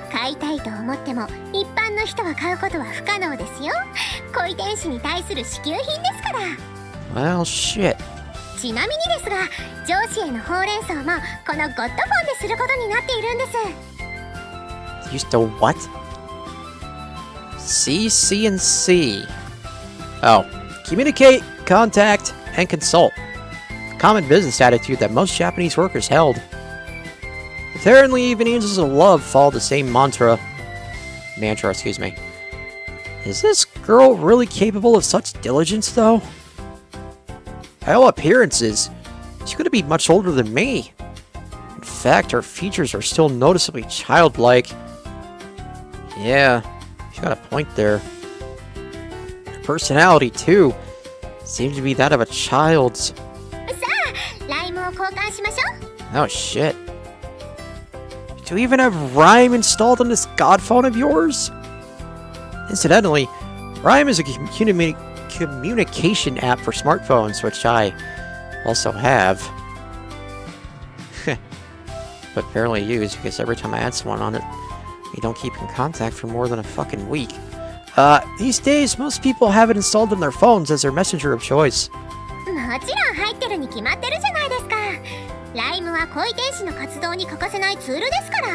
買いたいと思っても一般の人は買うことは不可能ですよ。恋天使に対する支給品ですから。 Well, shit. ちなみにですが、上司へのほうれん草もこのゴッドフォンですることになっているんです。 Used to what? C, C, and C. Oh, communicate, contact, and consult. A common business attitude that most Japanese workers held. Apparently, even angels of love follow the same mantra. Excuse me. Is this girl really capable of such diligence, though? By all appearances, she couldn't be much older than me. In fact, her features are still noticeably childlike. Yeah, she's got a point there. Her personality, too, seemed to be that of a child's. さあ、ライムを交換しましょう。 Oh shit. Do you even have Rhyme installed on this god phone of yours? Incidentally, Rhyme is a communication app for smartphones, which I also have. But barely use because every time I add someone on it, we don't keep in contact for more than a fucking week. These days, most people have it installed on their phones as their messenger of choice. もちろん入ってるに決まってるじゃないですか。ライムは恋天使の活動に欠かせないツールですから。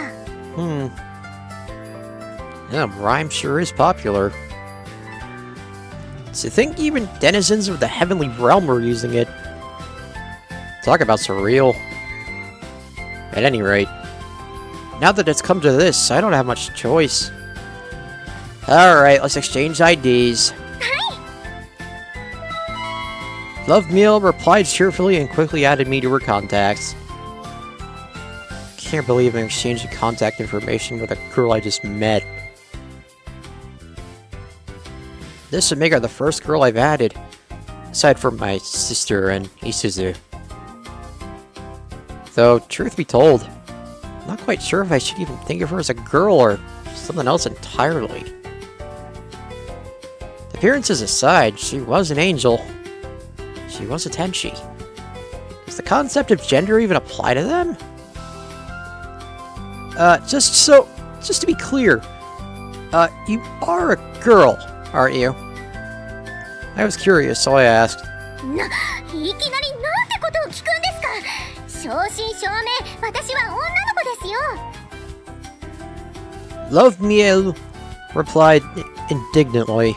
Yeah, Rhyme sure is popular. To think even denizens of the heavenly realm were using it. Talk about surreal. At any rate, now that it's come to this, I don't have much choice. Alright, let's exchange IDs. Love Meal replied cheerfully and quickly added me to her contacts. Can't believe I'm exchanging contact information with a girl I just met. This would make her the first girl I've added, aside from my sister and Isuzu. Though, truth be told, I'm not quite sure if I should even think of her as a girl or something else entirely. Appearances aside, she was an angel. She was a Tenchi. Does the concept of gender even apply to them? Just to be clear, you are a girl, aren't you? I was curious, so I asked. いきなりなんてことを聞くんですか。正真正銘、私は女の子ですよ。 Love Miel replied indignantly.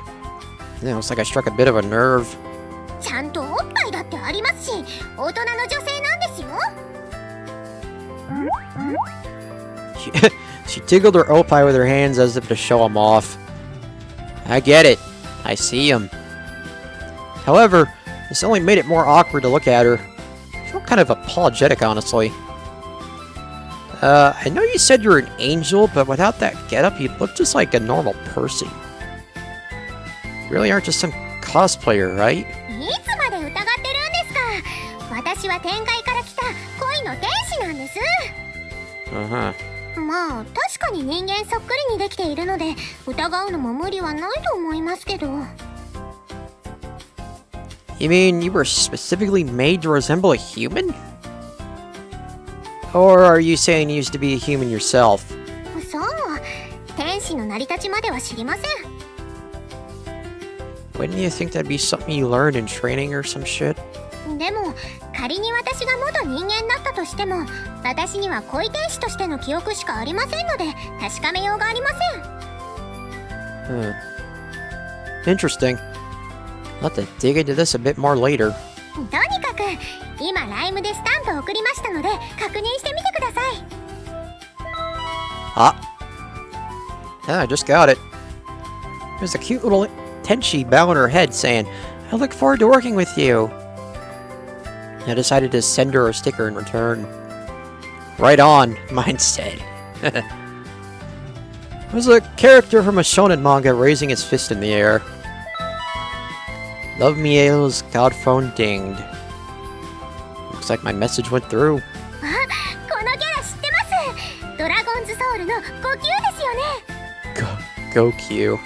It was like I struck a bit of a nerve. ちゃんとおっぱいだってありますし、大人の女性なんですよ。 She tickled her opie with her hands as if to show him off. I get it. I see him. However, this only made it more awkward to look at her. I felt kind of apologetic, honestly. I know you said you're an angel, but without that getup, you look just like a normal person. You really aren't just some cosplayer, right? いつまで疑ってるんですか。私は天界から来た恋の天使なんです。 Uh-huh. まあ確かに人間そっくりにできているので疑うのも無理はないと思いますけど。 You mean you were specifically made to resemble a human? Or are you saying you used to be a human yourself? そう、天使の成り立ちまでは知りません。 Wouldn't you think that'd be something you learned in training or some shit? でも仮に私が元人間だったとしても私には恋天使としての記憶しかありませんので確かめようがありません。 Interesting. I'll have to dig into this a bit more later. とにかく今ライムでスタンプを送りましたので確認してみてください。 Ah. Yeah, I just got it. There's a cute little Tenchi bowing her head saying, I look forward to working with you. I decided to send her a sticker in return. Right on, mine said. It was a character from a shonen manga raising his fist in the air. Love Miele's god phone dinged. Looks like my message went through. あ、このキャラ知ってます。ドラゴンズソウルの5級ですよね。 Goku.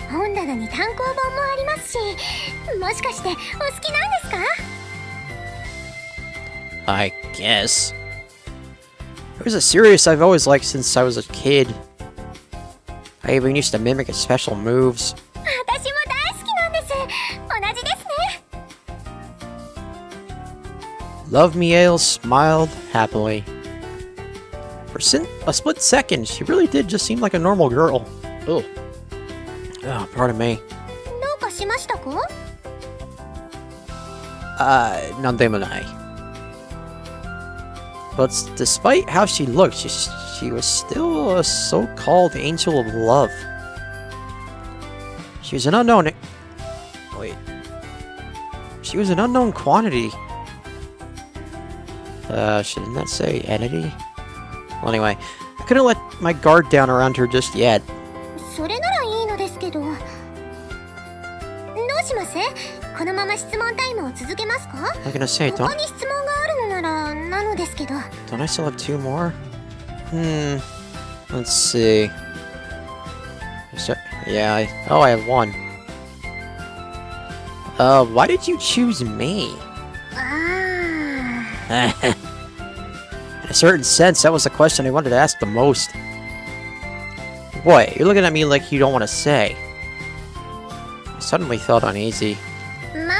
本棚に単行本もありますし、もしかしてお好きなんですか？ I guess. It was a series I've always liked since I was a kid. I even used to mimic its special moves. 私も大好きなんです。同じですね。 Love Miele smiled happily. For a split second, she really did just seem like a normal girl. Ugh. Oh, pardon me. どうかしましたか？ Nandemonai. But despite how she looked, she was still a so-called angel of love. She was an unknown... Wait. She was an unknown quantity. Shouldn't that say entity? Well, anyway, I couldn't let my guard down around her just yet. それならいいのですけど。どうします？このまま質問タイムを続けますか？ I'm gonna say, 他に質問があるのならなのですけど。 don't I still have 2 more? Let's see. Yeah, I have 1. Why did you choose me? あ In a certain sense, that was the question I wanted to ask the most. What? You're looking at me like you don't want to say. I suddenly felt uneasy. まあまあ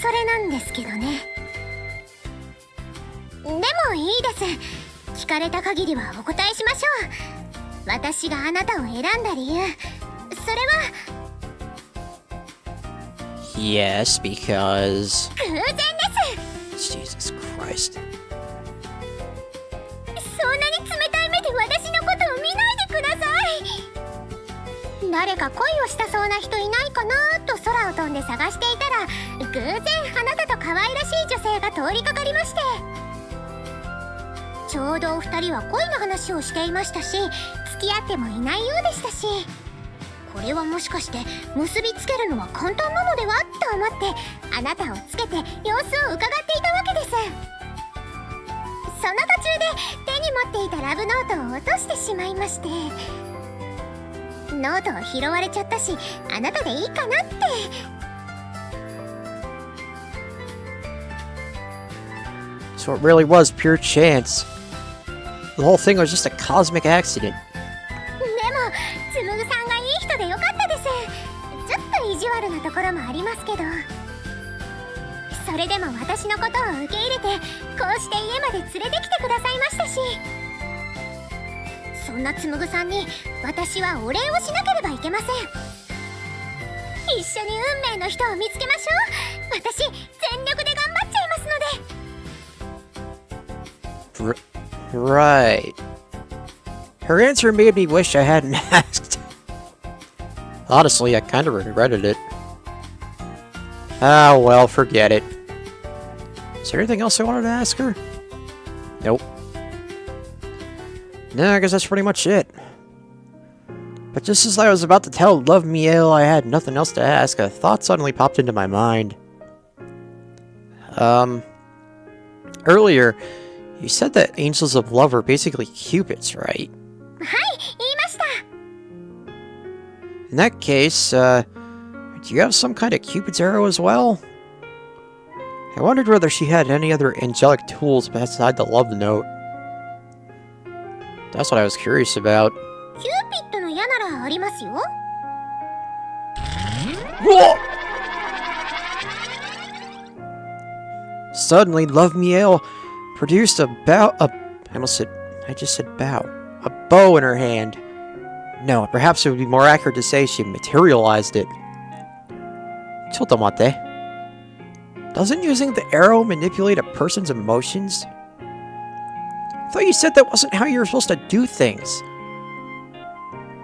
それなんですけどね。でもいいです。聞かれた限りはお答えしましょう。私があなたを選んだ理由、それは Yes, because... 偶然です。 Jesus Christ. そんなに冷たい目で私のことを見ないでください。誰か恋をしたそうな人いないかなと空を飛んで探していたら偶然あなたと可愛らしい女性が通りかかりまして、ちょうどお二人は恋の話をしていましたし付き合ってもいないようでしたし、これはもしかして結びつけるのは簡単なのではと思ってあなたをつけて様子を伺っていたわけです。その途中で手に持っていたラブノートを落としてしまいまして。ノートを拾われちゃったし、あなたでいいかなって。So it really was pure chance. The whole thing was just a cosmic accident. でもつむぐさんがいい人でよかったです。ちょっと意地悪なところもありますけど、それでも私のことを受け入れて、こうして家まで連れてきてくださいましたし、そんなつむぐさんに私はお礼をしなければいけません。一緒に運命の人を見つけましょう。私全力で頑張っちゃいますので。Right. Her answer made me wish I hadn't asked. Honestly, I kind of regretted it. Ah, well, forget it. Is there anything else I wanted to ask her? Nope. No, I guess that's pretty much it. But just as I was about to tell Love Miel I had nothing else to ask, a thought suddenly popped into my mind. Earlier, you said that angels of love are basically Cupids, right? はい、言いました。 In that case, do you have some kind of Cupid's arrow as well? I wondered whether she had any other angelic tools beside the love note. That's what I was curious about. キューピッドの矢ならありますよ。Whoa! Suddenly, Love Miel produced a I just said bow. A bow in her hand. No, perhaps it would be more accurate to say she materialized it. Chotomate. Doesn't using the arrow manipulate a person's emotions? I thought you said that wasn't how you were supposed to do things.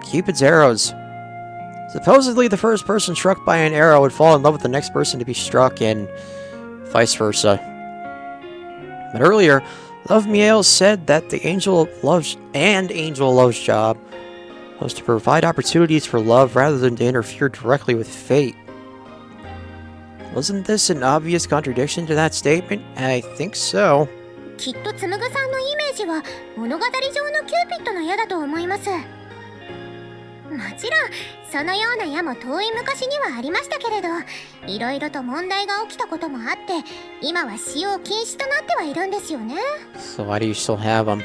Cupid's arrows. Supposedly, the first person struck by an arrow would fall in love with the next person to be struck, and vice versa. But earlier, Love Miel said that the Angel Love's job was to provide opportunities for love rather than to interfere directly with fate. Wasn't this an obvious contradiction to that statement? I think so. きっとつむぐさんのイメージは物語上のキューピッドの矢だと思います。もちろんそのような矢も遠い昔にはありましたけれど、いろいろと問題が起きたこともあって今は使用禁止となってはいるんですよね。 So why do you still have them?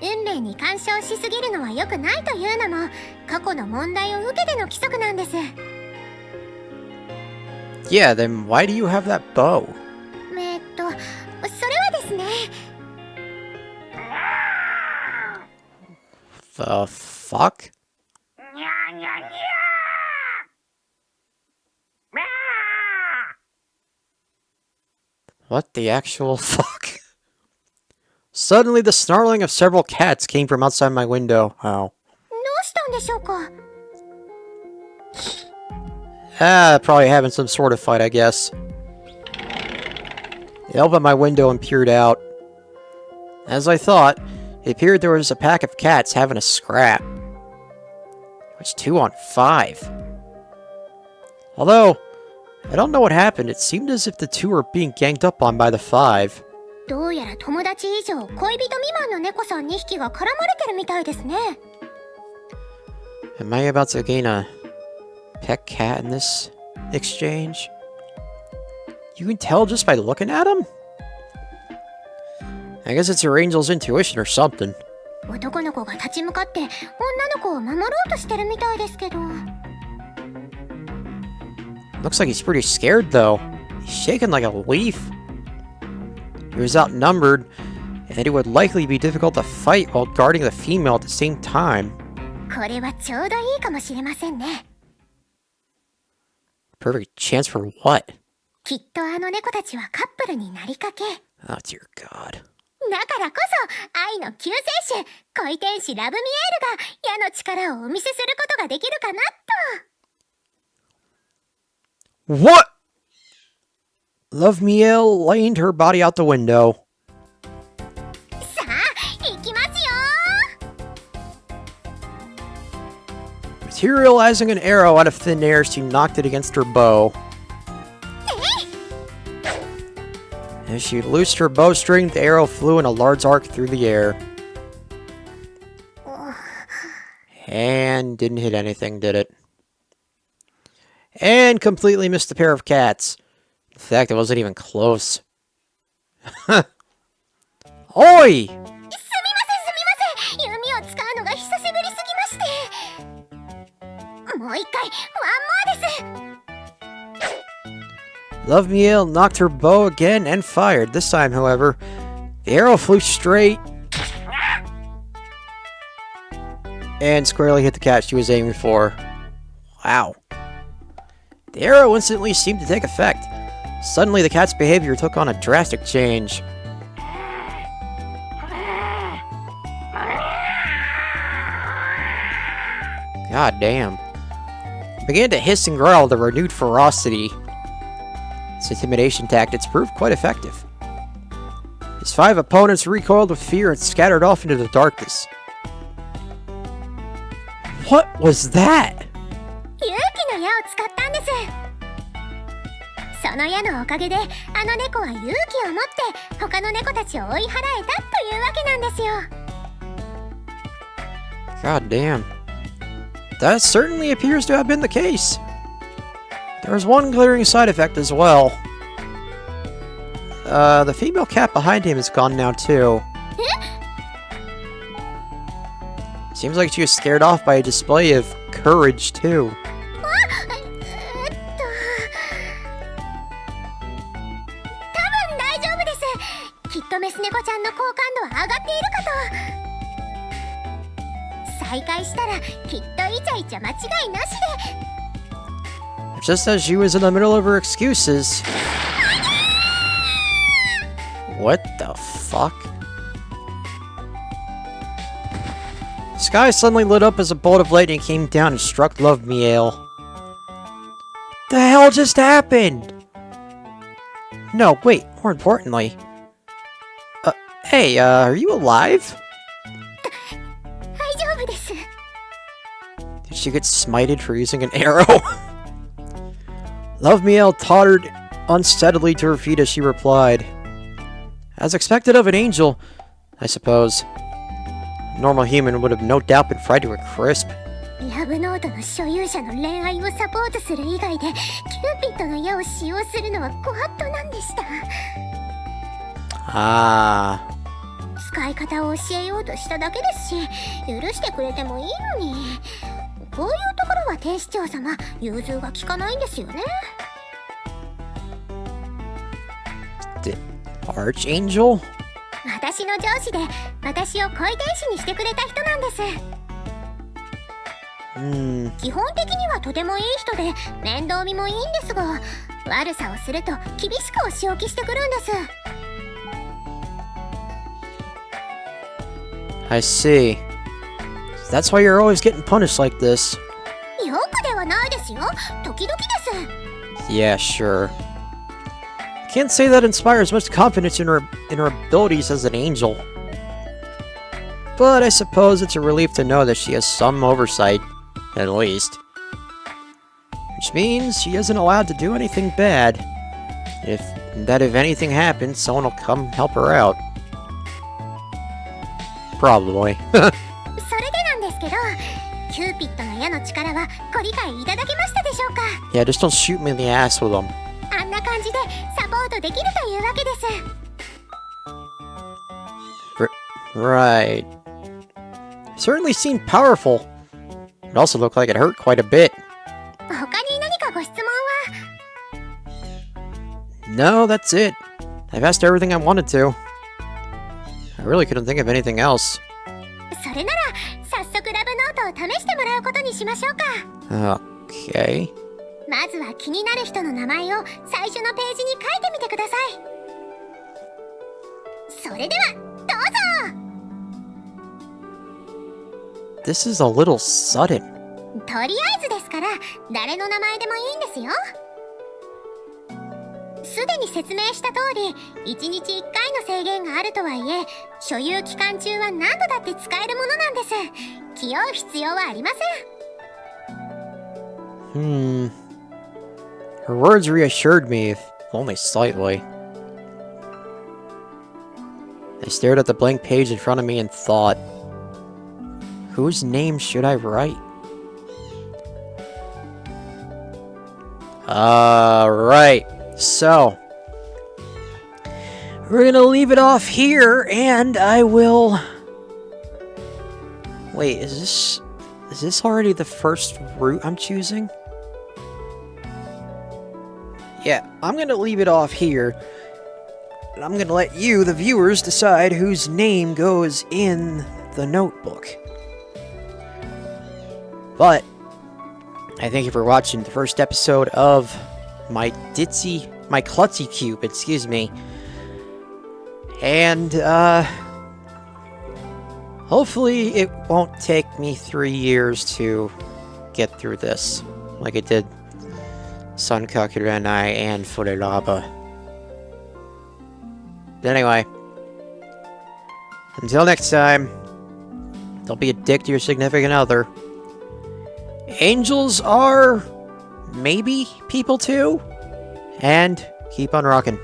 運命に干渉しすぎるのは良くないというのも過去の問題を受けての規則なんです。 Yeah, then why do you have that bow? それはですね。 The fuck? What the actual fuck? Suddenly, the snarling of several cats came from outside my window. Oh. どうしたんでしょうか。 Probably having some sort of fight, I guess. They opened my window and peered out. As I thought, it appeared there was a pack of cats having a scrap. It's 2 on 5. Although, I don't know what happened. It seemed as if the 2 were being ganged up on by the 5. どうやら友達以上恋人未満の猫さん2匹が絡まれてるみたいですね。 Am I about to gain a pet cat in this exchange? You can tell just by looking at him? I guess it's your angel's intuition or something. 男の子が立ち向かって女の子を守ろうとしてるみたいですけど。 Looks like he's pretty scared though. He's shaking like a leaf. He was outnumbered, and it would likely be difficult to fight while guarding the female at the same time. これはちょうどいいかもしれませんね。 Perfect chance for what? きっとあの猫たちはカップルになりかけ。 Oh dear god. だからこそ愛の救世主恋天使ラブミエールが矢の力をお見せすることができるかなと。 What? Love Miel leaned her body out the window. さあ行きますよ。 Materializing an arrow out of thin air, she knocked it against her bow. As she loosed her bowstring, the arrow flew in a large arc through the air. And didn't hit anything, did it? And completely missed a pair of cats. In fact, it wasn't even close. Oi! すみません、弓を使うのが久しぶりすぎまして。もう一回、ワンモアです。Love Miel knocked her bow again and fired. This time, however, the arrow flew straight and squarely hit the cat she was aiming for. Wow. The arrow instantly seemed to take effect. Suddenly, the cat's behavior took on a drastic change. God damn. It began to hiss and growl with a renewed ferocity. Its intimidation tactics proved quite effective. His 5 opponents recoiled with fear and scattered off into the darkness. What was that? 勇気の矢を使ったんです。その矢のおかげで、あの猫は勇気を持って他の猫たちを追い払えたというわけなんですよ。God damn. That certainly appears to have been the case. There was one glaring side effect as well. The female cat behind him is gone now too. Seems like she was scared off by a display of courage too. 多分大丈夫です。きっとメス猫ちゃんの好感度は上がっているかと。再会したらきっとイチャイチャ間違いなしで。Just as she was in the middle of her excuses. What the fuck? The sky suddenly lit up as a bolt of lightning came down and struck Love Miel. The hell just happened? No, wait, more importantly. Hey, are you alive? 大丈夫です。 Did she get smited for using an arrow? Love Miel tottered unsteadily to her feet as she replied. As expected of an angel, I suppose. A normal human would have no doubt been fried to a crisp. ラブノートの所有者の恋愛をサポートする以外でキューピッドの矢を使用するのはご法度なんでした。 Ah. 使い方を教えようとしただけですし、許してくれてもいいのに。こういうところは天使長様、融通が利かないんですよね。 The Archangel? 私の上司で、私を恋天使にしてくれた人なんです。基本的にはとてもいい人で面倒見もいいんですが、悪さをすると厳しくお仕置きしてくるんです。 I see. That's why you're always getting punished like this. よくではないですよ。時々です。 Yeah, sure. Can't say that inspires much confidence in her abilities as an angel. But I suppose it's a relief to know that she has some oversight, at least. Which means she isn't allowed to do anything bad. If anything happens, someone will come help her out. Probably. それでなんですけど、キューピッドの矢の力はご理解いただけましたでしょうか。 Yeah, just don't shoot me in the ass with them. あんな感じでサポートできるというわけです。 Right. Certainly seemed powerful. It also looked like it hurt quite a bit. 他に何かご質問は？ No, that's it. I've asked everything I wanted to. I really couldn't think of anything else. それなら早速ラブノートを試してもらうことにしましょうか。 Okay. まずは気になる人の名前を最初のページに書いてみてください。それではどうぞ。 This is a little sudden. とりあえずですから誰の名前でもいいんですよ。すでに説明した通り1日1回の制限があるとはいえ、所有期間中は何度だって使えるものなんです。気負う必要はありません。 Her words reassured me, if only slightly. I stared at the blank page in front of me and thought, Whose name should I write? Right. So, we're gonna leave it off here, and I will... Wait, is this already the first route I'm choosing? Yeah, I'm gonna leave it off here. And I'm gonna let you, the viewers, decide whose name goes in the notebook. But I thank you for watching the first episode of my Klutzy Cube, excuse me. And, hopefully it won't take me 3 years to get through this, like it did Sankakurenai and Furelaba. But anyway, until next time, don't be a dick to your significant other. Angels are maybe people too, and keep on rocking.